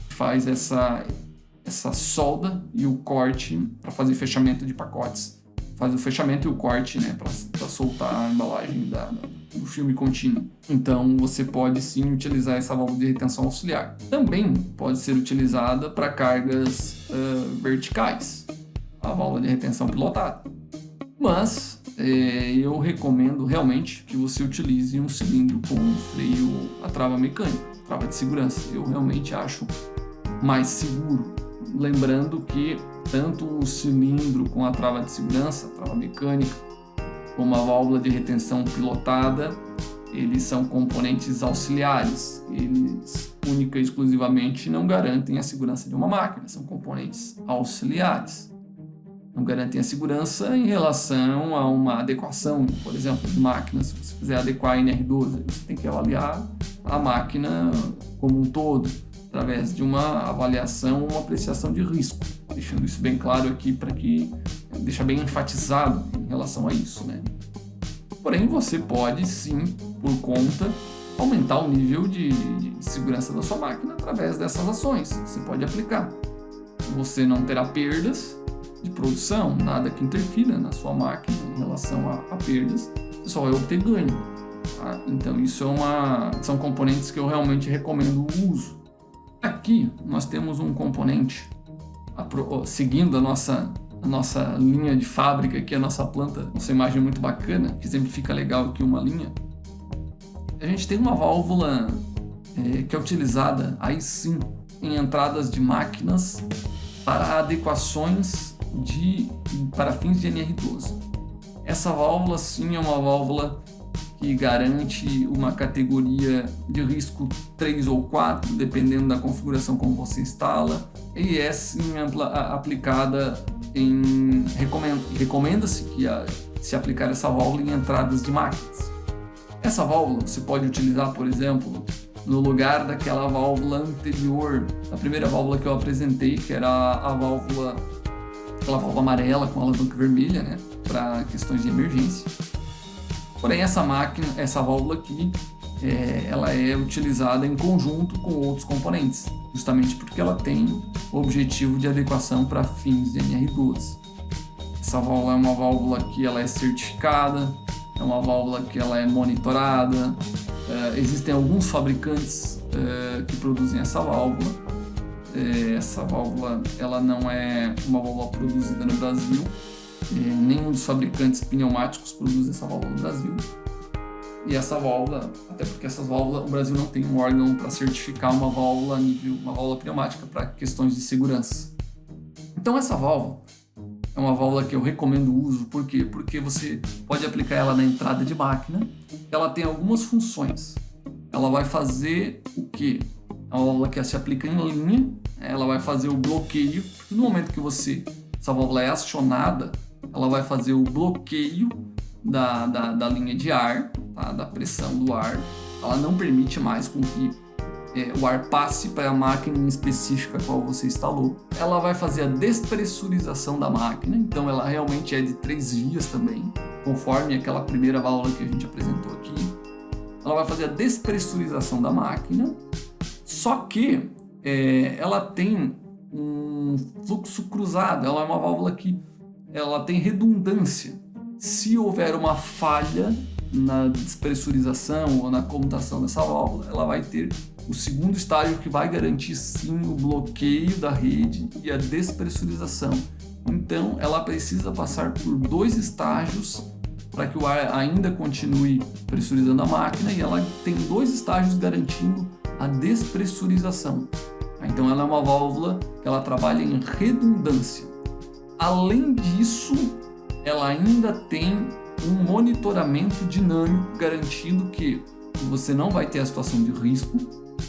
que faz essa solda e o corte para fazer fechamento de pacotes. Faz o fechamento e o corte, né, para soltar a embalagem do filme contínuo. Então você pode sim utilizar essa válvula de retenção auxiliar. Também pode ser utilizada para cargas verticais, a válvula de retenção pilotada. Mas eu recomendo realmente que você utilize um cilindro com freio a trava mecânica, trava de segurança. Eu realmente acho mais seguro. Lembrando que tanto o cilindro com a trava de segurança, a trava mecânica, como a válvula de retenção pilotada, eles são componentes auxiliares. Eles única e exclusivamente não garantem a segurança de uma máquina, são componentes auxiliares. Não garantem a segurança em relação a uma adequação, por exemplo, de máquinas. Se você quiser adequar a NR12, você tem que avaliar a máquina como um todo, através de uma avaliação, uma apreciação de risco, deixando isso bem claro aqui para que deixa bem enfatizado em relação a isso, né? Porém, você pode sim, por conta, aumentar o nível de segurança da sua máquina através dessas ações. Você pode aplicar. Você não terá perdas de produção, nada que interfira na sua máquina em relação a perdas, você só vai obter ganho. Tá? Então, isso são componentes que eu realmente recomendo o uso. Aqui nós temos um componente, seguindo a nossa linha de fábrica, aqui a nossa planta, nossa imagem muito bacana, que sempre fica legal aqui uma linha. A gente tem uma válvula que é utilizada aí sim em entradas de máquinas para adequações para fins de NR12. Essa válvula sim é uma válvula que garante uma categoria de risco 3 ou 4, dependendo da configuração como você instala, e é sim aplicada recomenda-se que se aplicar essa válvula em entradas de máquinas. Essa válvula você pode utilizar, por exemplo, no lugar daquela válvula anterior, a primeira válvula que eu apresentei, que era aquela válvula amarela com alavanca vermelha, né, para questões de emergência. Porém, essa válvula aqui, ela é utilizada em conjunto com outros componentes, justamente porque ela tem o objetivo de adequação para fins de NR12. Essa válvula é uma válvula que ela é certificada, é uma válvula que ela é monitorada. Existem alguns fabricantes que produzem essa válvula. Essa válvula ela não é uma válvula produzida no Brasil. Nenhum dos fabricantes pneumáticos produz essa válvula no Brasil. E essa válvula, até porque essas válvulas, o Brasil não tem um órgão para certificar uma válvula pneumática para questões de segurança. Então essa válvula é uma válvula que eu recomendo o uso. Por quê? Porque você pode aplicar ela na entrada de máquina. Ela tem algumas funções. Ela vai fazer o quê? É uma válvula que se aplica em linha. Ela vai fazer o bloqueio. Porque no momento que essa válvula é acionada, ela vai fazer o bloqueio da linha de ar, tá? Da pressão do ar. Ela não permite mais com que o ar passe para a máquina em específica a qual você instalou. Ela vai fazer a despressurização da máquina, então ela realmente é de 3 vias também, conforme aquela primeira válvula que a gente apresentou aqui. Ela vai fazer a despressurização da máquina, só que ela tem um fluxo cruzado, ela é uma válvula que ela tem redundância. Se houver uma falha na despressurização ou na comutação dessa válvula, ela vai ter o segundo estágio que vai garantir sim o bloqueio da rede e a despressurização. Então ela precisa passar por 2 estágios para que o ar ainda continue pressurizando a máquina, e ela tem 2 estágios garantindo a despressurização. Então ela é uma válvula que ela trabalha em redundância. Além disso, ela ainda tem um monitoramento dinâmico garantindo que você não vai ter a situação de risco.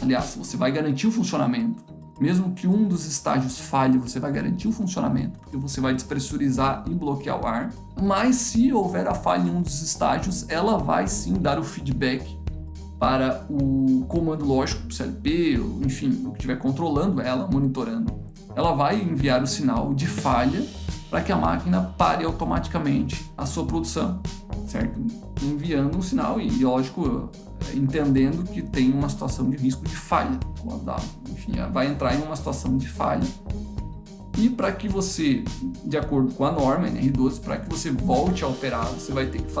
Aliás, você vai garantir o funcionamento. Mesmo que um dos estágios falhe, você vai garantir o funcionamento, porque você vai despressurizar e bloquear o ar. Mas se houver a falha em um dos estágios, ela vai sim dar o feedback para o comando lógico, o CLP, enfim, o que estiver controlando ela, monitorando. Ela vai enviar o sinal de falha para que a máquina pare automaticamente a sua produção, certo? Enviando um sinal e, lógico, entendendo que tem uma situação de risco de falha. Enfim, vai entrar em uma situação de falha. E para que você, de acordo com a norma NR12, para que você volte a operar, você vai ter que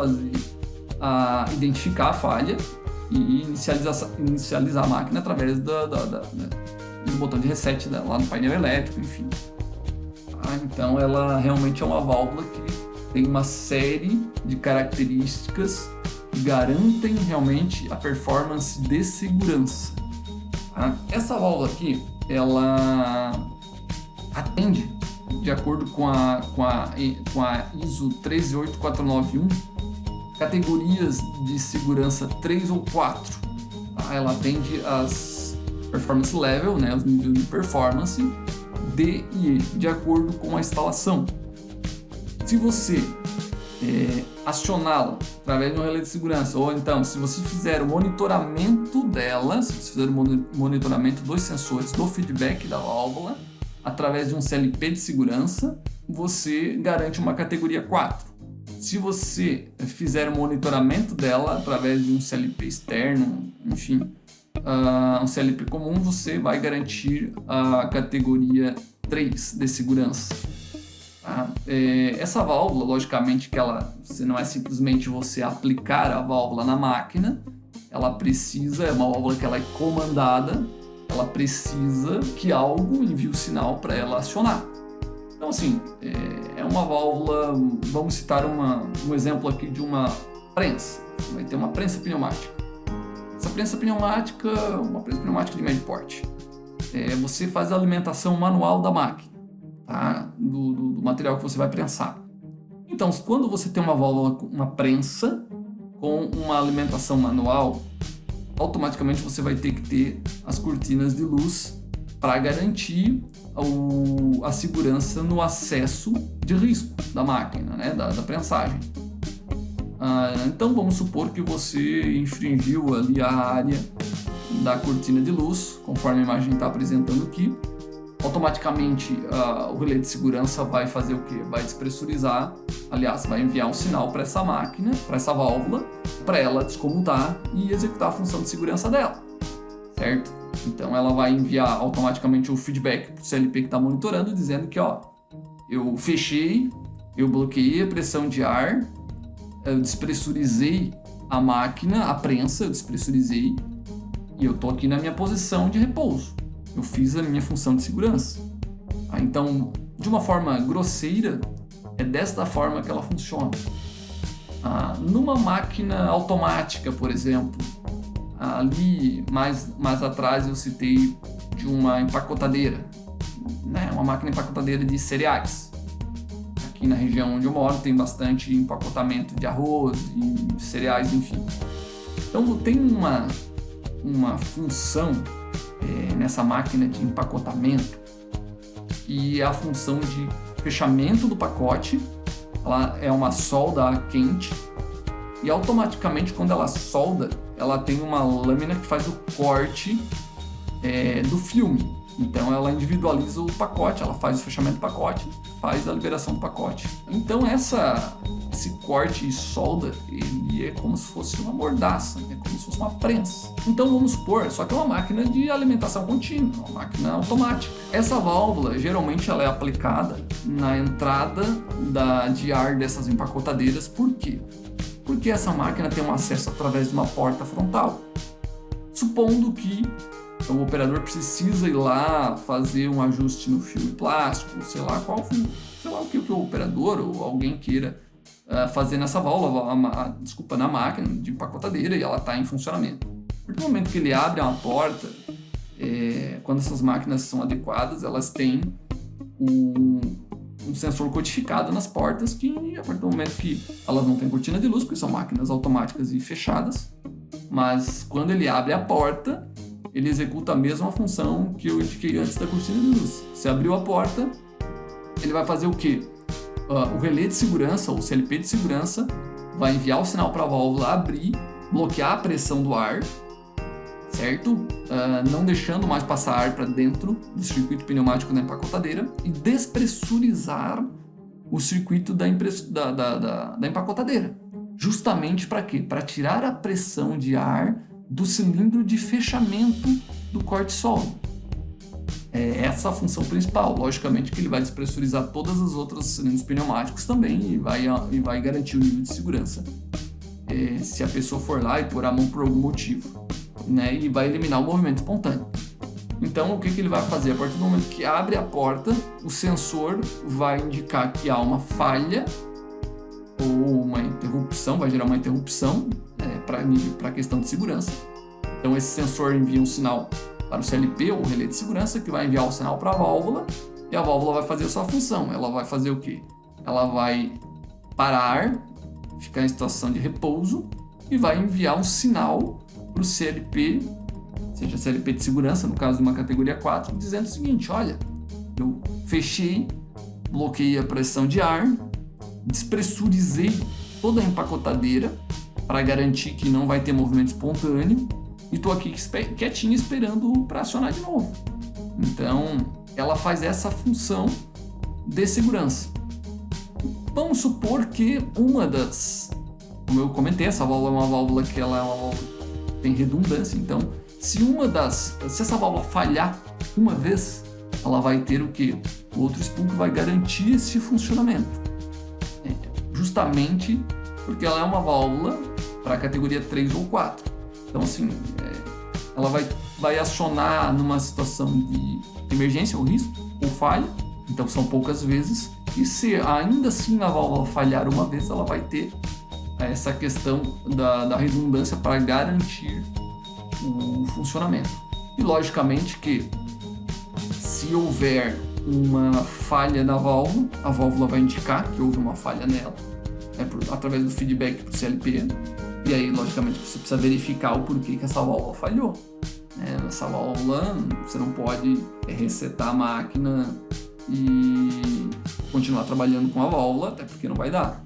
identificar a falha e inicializar a máquina através do botão de reset lá no painel elétrico, enfim. Então ela realmente é uma válvula que tem uma série de características que garantem realmente a performance de segurança. Essa válvula aqui, ela atende, de acordo com a ISO 13491, categorias de segurança 3 ou 4. Ela atende as performance level, né, os níveis de performance D e E, de acordo com a instalação. Se você acioná-la através de um relé de segurança, ou então se você fizer o monitoramento dela, se você fizer o monitoramento dos sensores do feedback da válvula através de um CLP de segurança, você garante uma categoria 4. Se você fizer o monitoramento dela através de um CLP externo, enfim, um CLP comum, você vai garantir a categoria 3 de segurança. Essa válvula, logicamente que se não é simplesmente você aplicar a válvula na máquina, ela precisa, é uma válvula que ela é comandada, ela precisa que algo envie o sinal para ela acionar. Então, assim, é uma válvula, vamos citar um exemplo aqui de uma prensa. Vai ter uma prensa pneumática. Essa prensa pneumática, uma prensa pneumática de médio porte. Você faz a alimentação manual da máquina, tá? do material que você vai prensar. Então, quando você tem uma válvula, uma prensa com uma alimentação manual, automaticamente você vai ter que ter as cortinas de luz para garantir a segurança no acesso de risco da máquina, né, da prensagem. Então vamos supor que você infringiu ali a área da cortina de luz, conforme a imagem está apresentando aqui. Automaticamente o relé de segurança vai fazer o quê? Vai despressurizar, aliás, vai enviar um sinal para essa máquina, para essa válvula, para ela descomutar e executar a função de segurança dela, certo? Então ela vai enviar automaticamente o feedback para o CLP que está monitorando, dizendo que eu fechei, eu bloqueei a pressão de ar, eu despressurizei a máquina, a prensa, eu despressurizei e eu estou aqui na minha posição de repouso. Eu fiz a minha função de segurança. Então, de uma forma grosseira, é desta forma que ela funciona. Numa máquina automática, por exemplo, ali mais atrás eu citei de uma empacotadeira, né? Uma máquina empacotadeira de cereais. Aqui na região onde eu moro tem bastante empacotamento de arroz e cereais, enfim. Então tem uma função nessa máquina de empacotamento e a função de fechamento do pacote. Ela é uma solda quente e automaticamente quando ela solda, ela tem uma lâmina que faz o corte do filme. Então ela individualiza o pacote, ela faz o fechamento do pacote, faz a liberação do pacote. Então esse corte e solda, ele é como se fosse uma mordaça, é como se fosse uma prensa. Então vamos supor, só que é uma máquina de alimentação contínua, uma máquina automática. Essa válvula, geralmente ela é aplicada na entrada de ar dessas empacotadeiras. Por quê? Porque essa máquina tem um acesso através de uma porta frontal. Supondo que o operador precisa ir lá fazer um ajuste no filme plástico, sei lá o que o operador ou alguém queira fazer nessa válvula, na máquina de empacotadeira, e ela está em funcionamento. No momento que ele abre uma porta, quando essas máquinas são adequadas, elas têm um sensor codificado nas portas que, a partir do momento que elas não têm cortina de luz, porque são máquinas automáticas e fechadas, mas quando ele abre a porta, ele executa a mesma função que eu indiquei antes da cortina de luz. Se abriu a porta, ele vai fazer o quê? O relé de segurança, ou CLP de segurança, vai enviar o sinal para a válvula abrir, bloquear a pressão do ar, certo? Não deixando mais passar ar para dentro do circuito pneumático da empacotadeira e despressurizar o circuito da empacotadeira. Justamente para quê? Para tirar a pressão de ar do cilindro de fechamento do corte solo. É essa a função principal. Logicamente que ele vai despressurizar todas as outras cilindros pneumáticos também e vai garantir o nível de segurança se a pessoa for lá e pôr a mão por algum motivo, né? E vai eliminar o movimento espontâneo. Então, o que ele vai fazer? A partir do momento que abre a porta, o sensor vai indicar que há uma falha ou uma interrupção, vai gerar uma interrupção para a questão de segurança. Então, esse sensor envia um sinal para o CLP, ou relé de segurança, que vai enviar o sinal para a válvula, e a válvula vai fazer a sua função. Ela vai fazer o quê? Ela vai parar, ficar em situação de repouso, e vai enviar um sinal para o CLP, seja CLP de segurança, no caso de uma categoria 4, dizendo o seguinte: olha, eu fechei, bloqueei a pressão de ar, despressurizei toda a empacotadeira para garantir que não vai ter movimento espontâneo, e estou aqui quietinho esperando para acionar de novo. Então, ela faz essa função de segurança. Vamos supor que uma das... Como eu comentei, essa válvula é uma válvula que tem redundância. Então, se essa válvula falhar uma vez, ela vai ter o quê? O outro spool que vai garantir esse funcionamento. Justamente porque ela é uma válvula para a categoria 3 ou 4. Então, assim, ela vai acionar numa situação de emergência ou risco, ou falha. Então, são poucas vezes. E se ainda assim a válvula falhar uma vez, ela vai ter essa questão da redundância para garantir o funcionamento. E, logicamente, que se houver uma falha na válvula, a válvula vai indicar que houve uma falha nela, através do feedback para o CLP. E aí, logicamente, você precisa verificar o porquê que essa válvula falhou. Essa válvula, você não pode resetar a máquina e continuar trabalhando com a válvula, até porque não vai dar.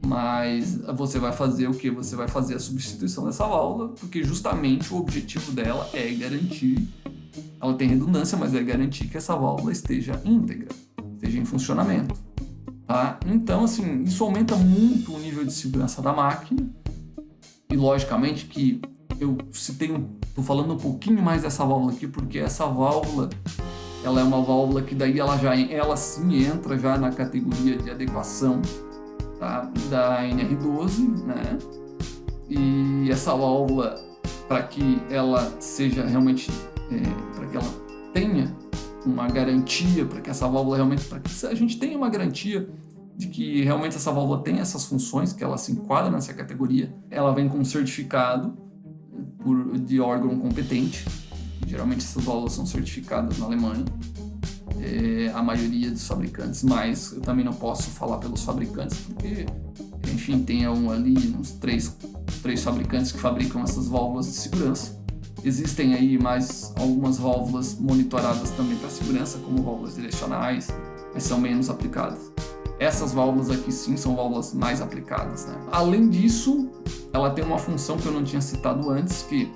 Mas você vai fazer o quê? Você vai fazer a substituição dessa válvula, porque justamente o objetivo dela é garantir, ela tem redundância, mas é garantir que essa válvula esteja íntegra, esteja em funcionamento. Tá? Então, assim, isso aumenta muito o nível de segurança da máquina. E logicamente que eu estou falando um pouquinho mais dessa válvula aqui, porque essa válvula, ela é uma válvula que daí ela sim entra já na categoria de adequação, tá, da NR12, né? E essa válvula, para que ela seja realmente, para que ela tenha uma garantia, para que essa válvula realmente, para que a gente tenha uma garantia de que realmente essa válvula tem essas funções, que ela se enquadra nessa categoria, ela vem com um certificado de órgão competente. Geralmente essas válvulas são certificadas na Alemanha, a maioria dos fabricantes, mas eu também não posso falar pelos fabricantes, porque, enfim, tem uns três fabricantes que fabricam essas válvulas de segurança. Existem aí mais algumas válvulas monitoradas também para segurança, como válvulas direcionais, mas são menos aplicadas. Essas válvulas aqui sim são válvulas mais aplicadas, né? Além disso, ela tem uma função que eu não tinha citado antes, que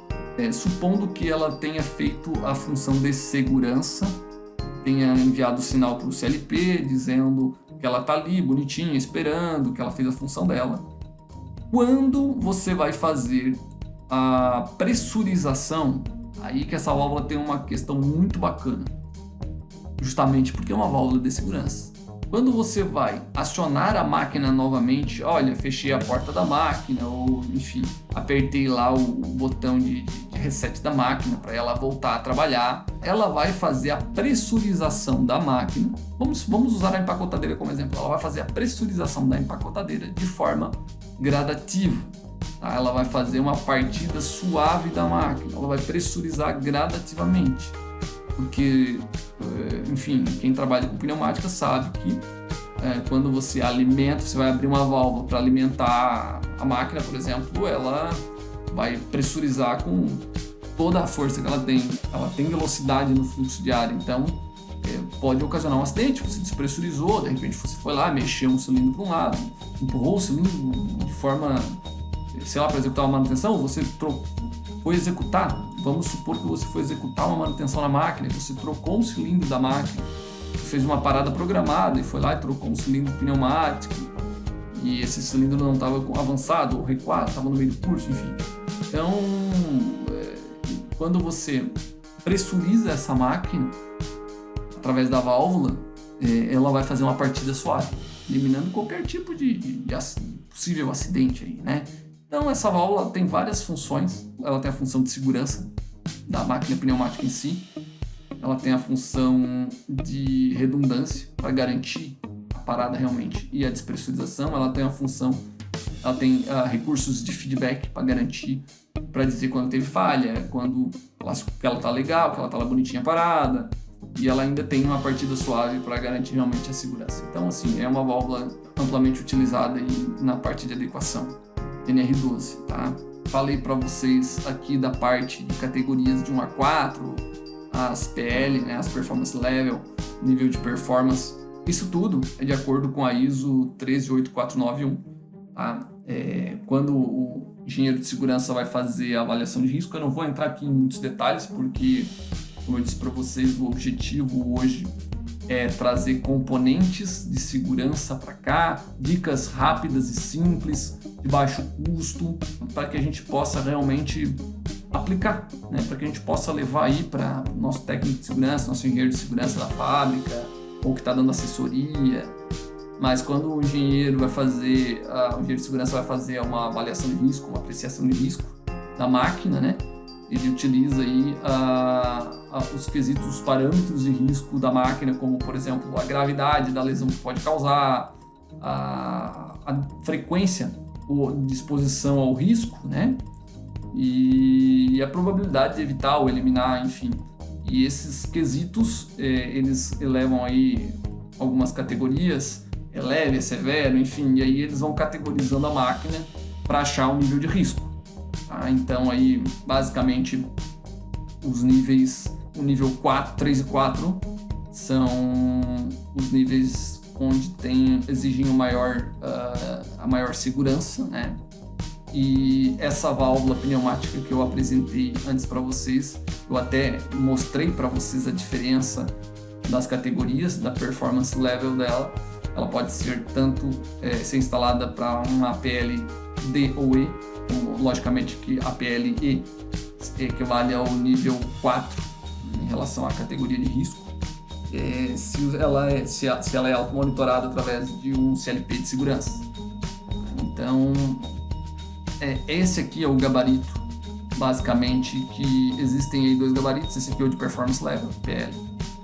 supondo que ela tenha feito a função de segurança, tenha enviado o sinal para o CLP dizendo que ela está ali bonitinha, esperando, que ela fez a função dela. Quando você vai fazer a pressurização, aí que essa válvula tem uma questão muito bacana, justamente porque é uma válvula de segurança. Quando você vai acionar a máquina novamente, olha, fechei a porta da máquina, ou enfim, apertei lá o botão de reset da máquina para ela voltar a trabalhar, ela vai fazer a pressurização da máquina. Vamos usar a empacotadeira como exemplo. Ela vai fazer a pressurização da empacotadeira de forma gradativa. Tá? Ela vai fazer uma partida suave da máquina, ela vai pressurizar gradativamente. Porque, enfim, quem trabalha com pneumática sabe que quando você alimenta, você vai abrir uma válvula para alimentar a máquina, por exemplo, ela vai pressurizar com toda a força que ela tem. Ela tem velocidade no fluxo de ar, então pode ocasionar um acidente. Você despressurizou, de repente você foi lá, mexeu um cilindro para um lado, empurrou o cilindro de forma, sei lá, para executar uma manutenção, você foi executar. Vamos supor que você foi executar uma manutenção na máquina, você trocou um cilindro da máquina, fez uma parada programada e foi lá e trocou um cilindro pneumático, e esse cilindro não estava avançado ou recuado, estava no meio do curso, enfim. Então, quando você pressuriza essa máquina através da válvula, ela vai fazer uma partida suave, eliminando qualquer tipo de possível acidente aí, né? Então essa válvula tem várias funções. Ela tem a função de segurança da máquina pneumática em si, ela tem a função de redundância para garantir a parada realmente e a despressurização, ela tem recursos de feedback para garantir, para dizer quando teve falha, quando ela tá legal, que ela tá lá bonitinha parada, e ela ainda tem uma partida suave para garantir realmente a segurança. Então, assim, é uma válvula amplamente utilizada aí na parte de adequação NR12, tá? Falei para vocês aqui da parte de categorias de 1 a 4, as PL, né, as Performance Level, nível de performance. Isso tudo é de acordo com a ISO 13891, tá? Quando o engenheiro de segurança vai fazer a avaliação de risco, eu não vou entrar aqui em muitos detalhes, porque, como eu disse para vocês, o objetivo hoje é trazer componentes de segurança para cá, dicas rápidas e simples, de baixo custo, para que a gente possa realmente aplicar, né? Para que a gente possa levar aí para o nosso técnico de segurança, nosso engenheiro de segurança da fábrica, ou que está dando assessoria. Mas quando o engenheiro de segurança vai fazer uma avaliação de risco, uma apreciação de risco da máquina, né? Ele utiliza aí os quesitos, os parâmetros de risco da máquina, como, por exemplo, a gravidade da lesão que pode causar, a frequência ou de exposição ao risco, né? E a probabilidade de evitar ou eliminar, enfim. E esses quesitos, eles elevam aí algumas categorias, é leve, é severo, enfim, e aí eles vão categorizando a máquina para achar o nível de risco. Tá? Então aí basicamente os níveis, o nível 4, 3 e 4 são os níveis onde exigem a maior segurança, né? E essa válvula pneumática que eu apresentei antes para vocês, eu até mostrei para vocês a diferença das categorias, da performance level dela. Ela pode ser tanto ser instalada para uma APL D ou E, logicamente que a APL E equivale ao nível 4 em relação à categoria de risco, se ela é automonitorada através de um CLP de segurança. Então, esse aqui é o gabarito, basicamente, que existem aí dois gabaritos. Esse aqui é o de Performance Level, PL,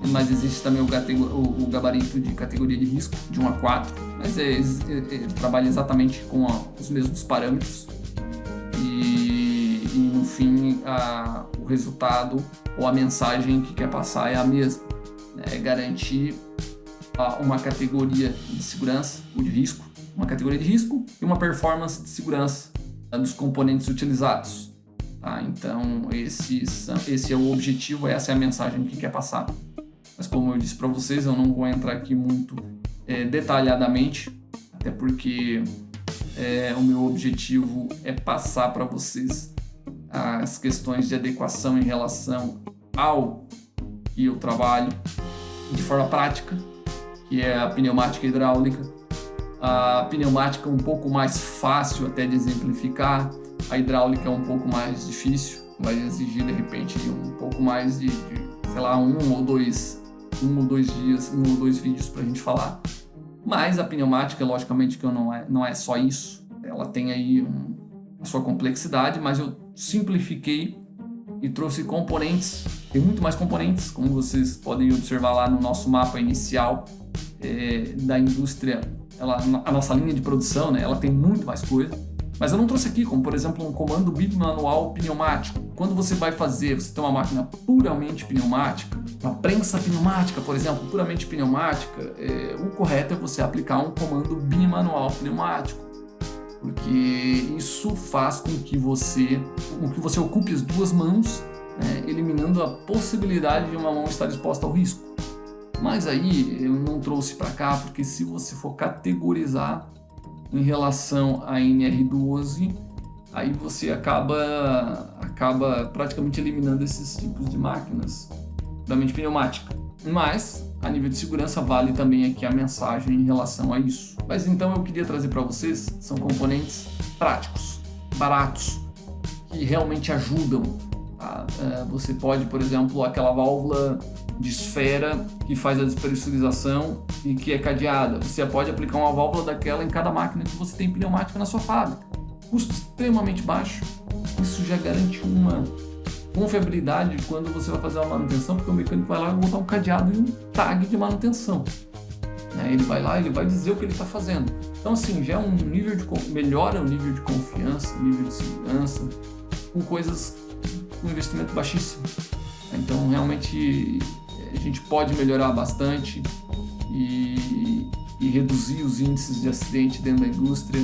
mas existe também o gabarito de categoria de risco, de 1 a 4, mas ele trabalha exatamente com os mesmos parâmetros e no fim, o resultado ou a mensagem que quer passar é a mesma, né? É garantir uma categoria de segurança ou de risco, uma categoria de risco e uma performance de segurança dos componentes utilizados. Tá? Então, esse é o objetivo, essa é a mensagem que quer passar. Mas como eu disse para vocês, eu não vou entrar aqui muito detalhadamente, até porque o meu objetivo é passar para vocês as questões de adequação em relação ao que eu trabalho de forma prática, que é a pneumática hidráulica. A pneumática é um pouco mais fácil até de exemplificar, a hidráulica é um pouco mais difícil, vai exigir de repente um pouco mais de sei lá, um ou dois dias, um ou dois vídeos para a gente falar. Mas a pneumática, logicamente que não é só isso, ela tem aí a sua complexidade, mas eu simplifiquei e trouxe componentes, tem muito mais componentes, como vocês podem observar lá no nosso mapa inicial da indústria. A nossa linha de produção, né, ela tem muito mais coisa, mas eu não trouxe aqui, como por exemplo um comando bimanual pneumático. Quando você tem uma máquina puramente pneumática, uma prensa pneumática, por exemplo, puramente pneumática, o correto é você aplicar um comando bimanual pneumático, porque isso faz com que você ocupe as duas mãos, né, eliminando a possibilidade de uma mão estar exposta ao risco. Mas aí eu não trouxe para cá, porque se você for categorizar em relação a NR12, aí você acaba praticamente eliminando esses tipos de máquinas puramente pneumática. Mas a nível de segurança vale também aqui a mensagem em relação a isso. Mas então eu queria trazer para vocês, são componentes práticos, baratos, que realmente ajudam. Tá? Você pode, por exemplo, aquela válvula de esfera que faz a despressurização e que é cadeada. Você pode aplicar uma válvula daquela em cada máquina que você tem pneumática na sua fábrica. Custo extremamente baixo. Isso já garante uma confiabilidade quando você vai fazer uma manutenção, porque o mecânico vai lá e botar um cadeado e um tag de manutenção. Ele vai lá, ele vai dizer o que ele está fazendo. Então, assim, já é um nível melhora o nível de confiança, nível de segurança, com coisas com investimento baixíssimo. Então, realmente, a gente pode melhorar bastante e reduzir os índices de acidente dentro da indústria,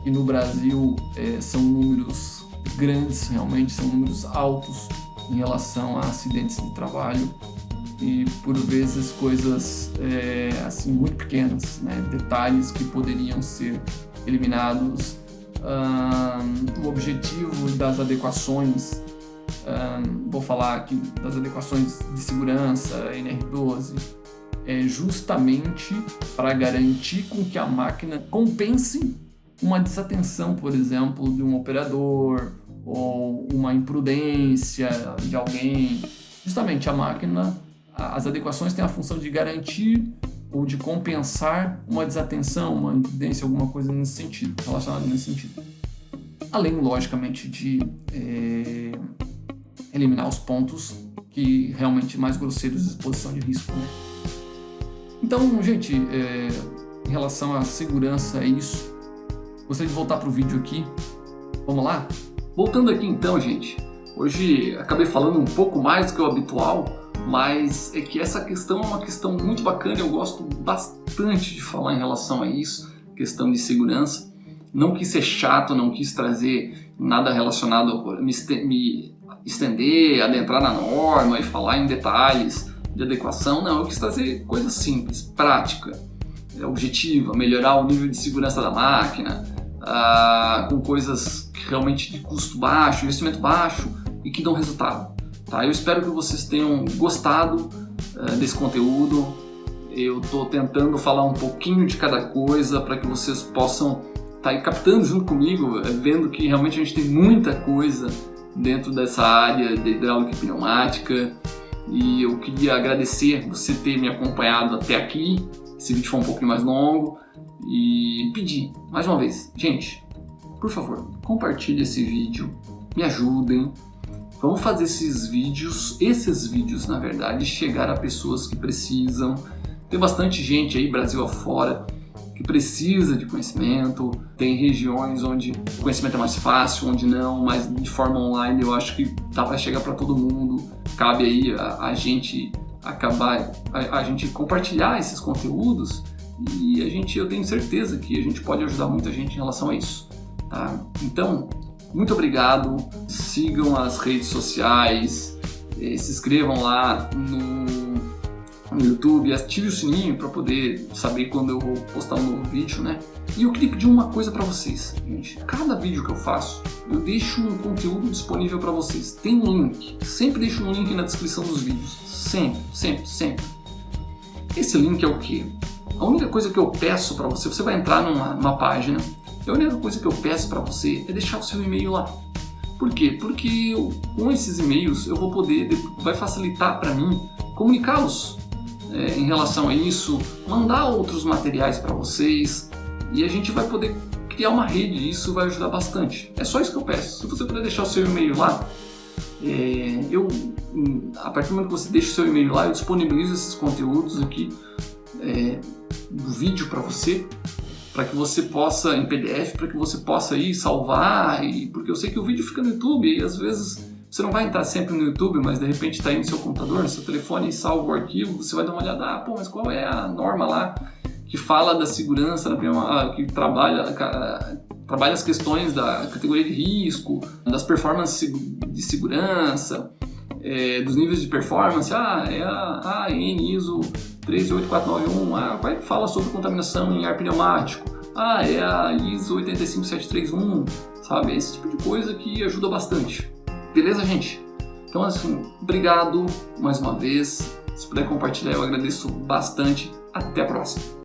que no Brasil são números grandes, realmente, são números altos em relação a acidentes de trabalho. E por vezes coisas assim muito pequenas, detalhes que poderiam ser eliminados. O objetivo das adequações, vou falar aqui das adequações de segurança NR12, é justamente para garantir com que a máquina compense uma desatenção, por exemplo, de um operador ou uma imprudência de alguém. Justamente a máquina, as adequações têm a função de garantir ou de compensar uma desatenção, uma imprudência, alguma coisa nesse sentido, relacionada nesse sentido. Além, logicamente, de eliminar os pontos que realmente mais grosseiros de exposição de risco. Então, gente, em relação à segurança é isso. Gostaria de voltar para o vídeo aqui. Vamos lá? Voltando aqui então, gente. Hoje acabei falando um pouco mais do que o habitual, mas é que essa questão é uma questão muito bacana, eu gosto bastante de falar em relação a isso, questão de segurança. Não quis ser chato, não quis trazer nada relacionado a me estender, adentrar na norma e falar em detalhes de adequação. Não, eu quis trazer coisa simples, prática, objetiva, melhorar o nível de segurança da máquina, com coisas realmente de custo baixo, investimento baixo e que dão resultado. Tá? Eu espero que vocês tenham gostado desse conteúdo. Eu estou tentando falar um pouquinho de cada coisa para que vocês possam estar aí captando junto comigo, vendo que realmente a gente tem muita coisa dentro dessa área de hidráulica e pneumática. E eu queria agradecer você ter me acompanhado até aqui. Esse vídeo foi um pouquinho mais longo e pedir mais uma vez, gente, por favor, compartilhe esse vídeo, me ajudem. Vamos fazer esses vídeos, na verdade, chegar a pessoas que precisam. Tem bastante gente aí, Brasil afora, que precisa de conhecimento. Tem regiões onde o conhecimento é mais fácil, onde não, mas de forma online eu acho que dá para chegar para todo mundo. Cabe aí a gente compartilhar esses conteúdos e eu tenho certeza que a gente pode ajudar muita gente em relação a isso. Tá? Então, muito obrigado, sigam as redes sociais, se inscrevam lá no YouTube, ative o sininho para poder saber quando eu vou postar um novo vídeo, E eu queria pedir uma coisa para vocês, gente. Cada vídeo que eu faço, eu deixo um conteúdo disponível para vocês. Tem um link, sempre deixo um link na descrição dos vídeos, sempre. Esse link é o quê? A única coisa que eu peço para você vai entrar numa página. A única coisa que eu peço para você é deixar o seu e-mail lá. Por quê? Porque com esses e-mails eu vou poder, vai facilitar para mim comunicá-los em relação a isso, mandar outros materiais para vocês e a gente vai poder criar uma rede e isso vai ajudar bastante. É só isso que eu peço. Se você puder deixar o seu e-mail lá, a partir do momento que você deixa o seu e-mail lá, eu disponibilizo esses conteúdos aqui do vídeo para você, para que você possa, em PDF, para que você possa ir salvar, porque eu sei que o vídeo fica no YouTube e às vezes você não vai entrar sempre no YouTube, mas de repente está aí no seu computador, no seu telefone e salva o arquivo, você vai dar uma olhada, mas qual é a norma lá que fala da segurança, que trabalha as questões da categoria de risco, das performances de segurança, dos níveis de performance, é a AN ISO 38491, vai fala sobre contaminação em ar pneumático, é a ISO 85731, sabe? Esse tipo de coisa que ajuda bastante. Beleza, gente? Então, assim, obrigado mais uma vez. Se puder compartilhar, eu agradeço bastante. Até a próxima.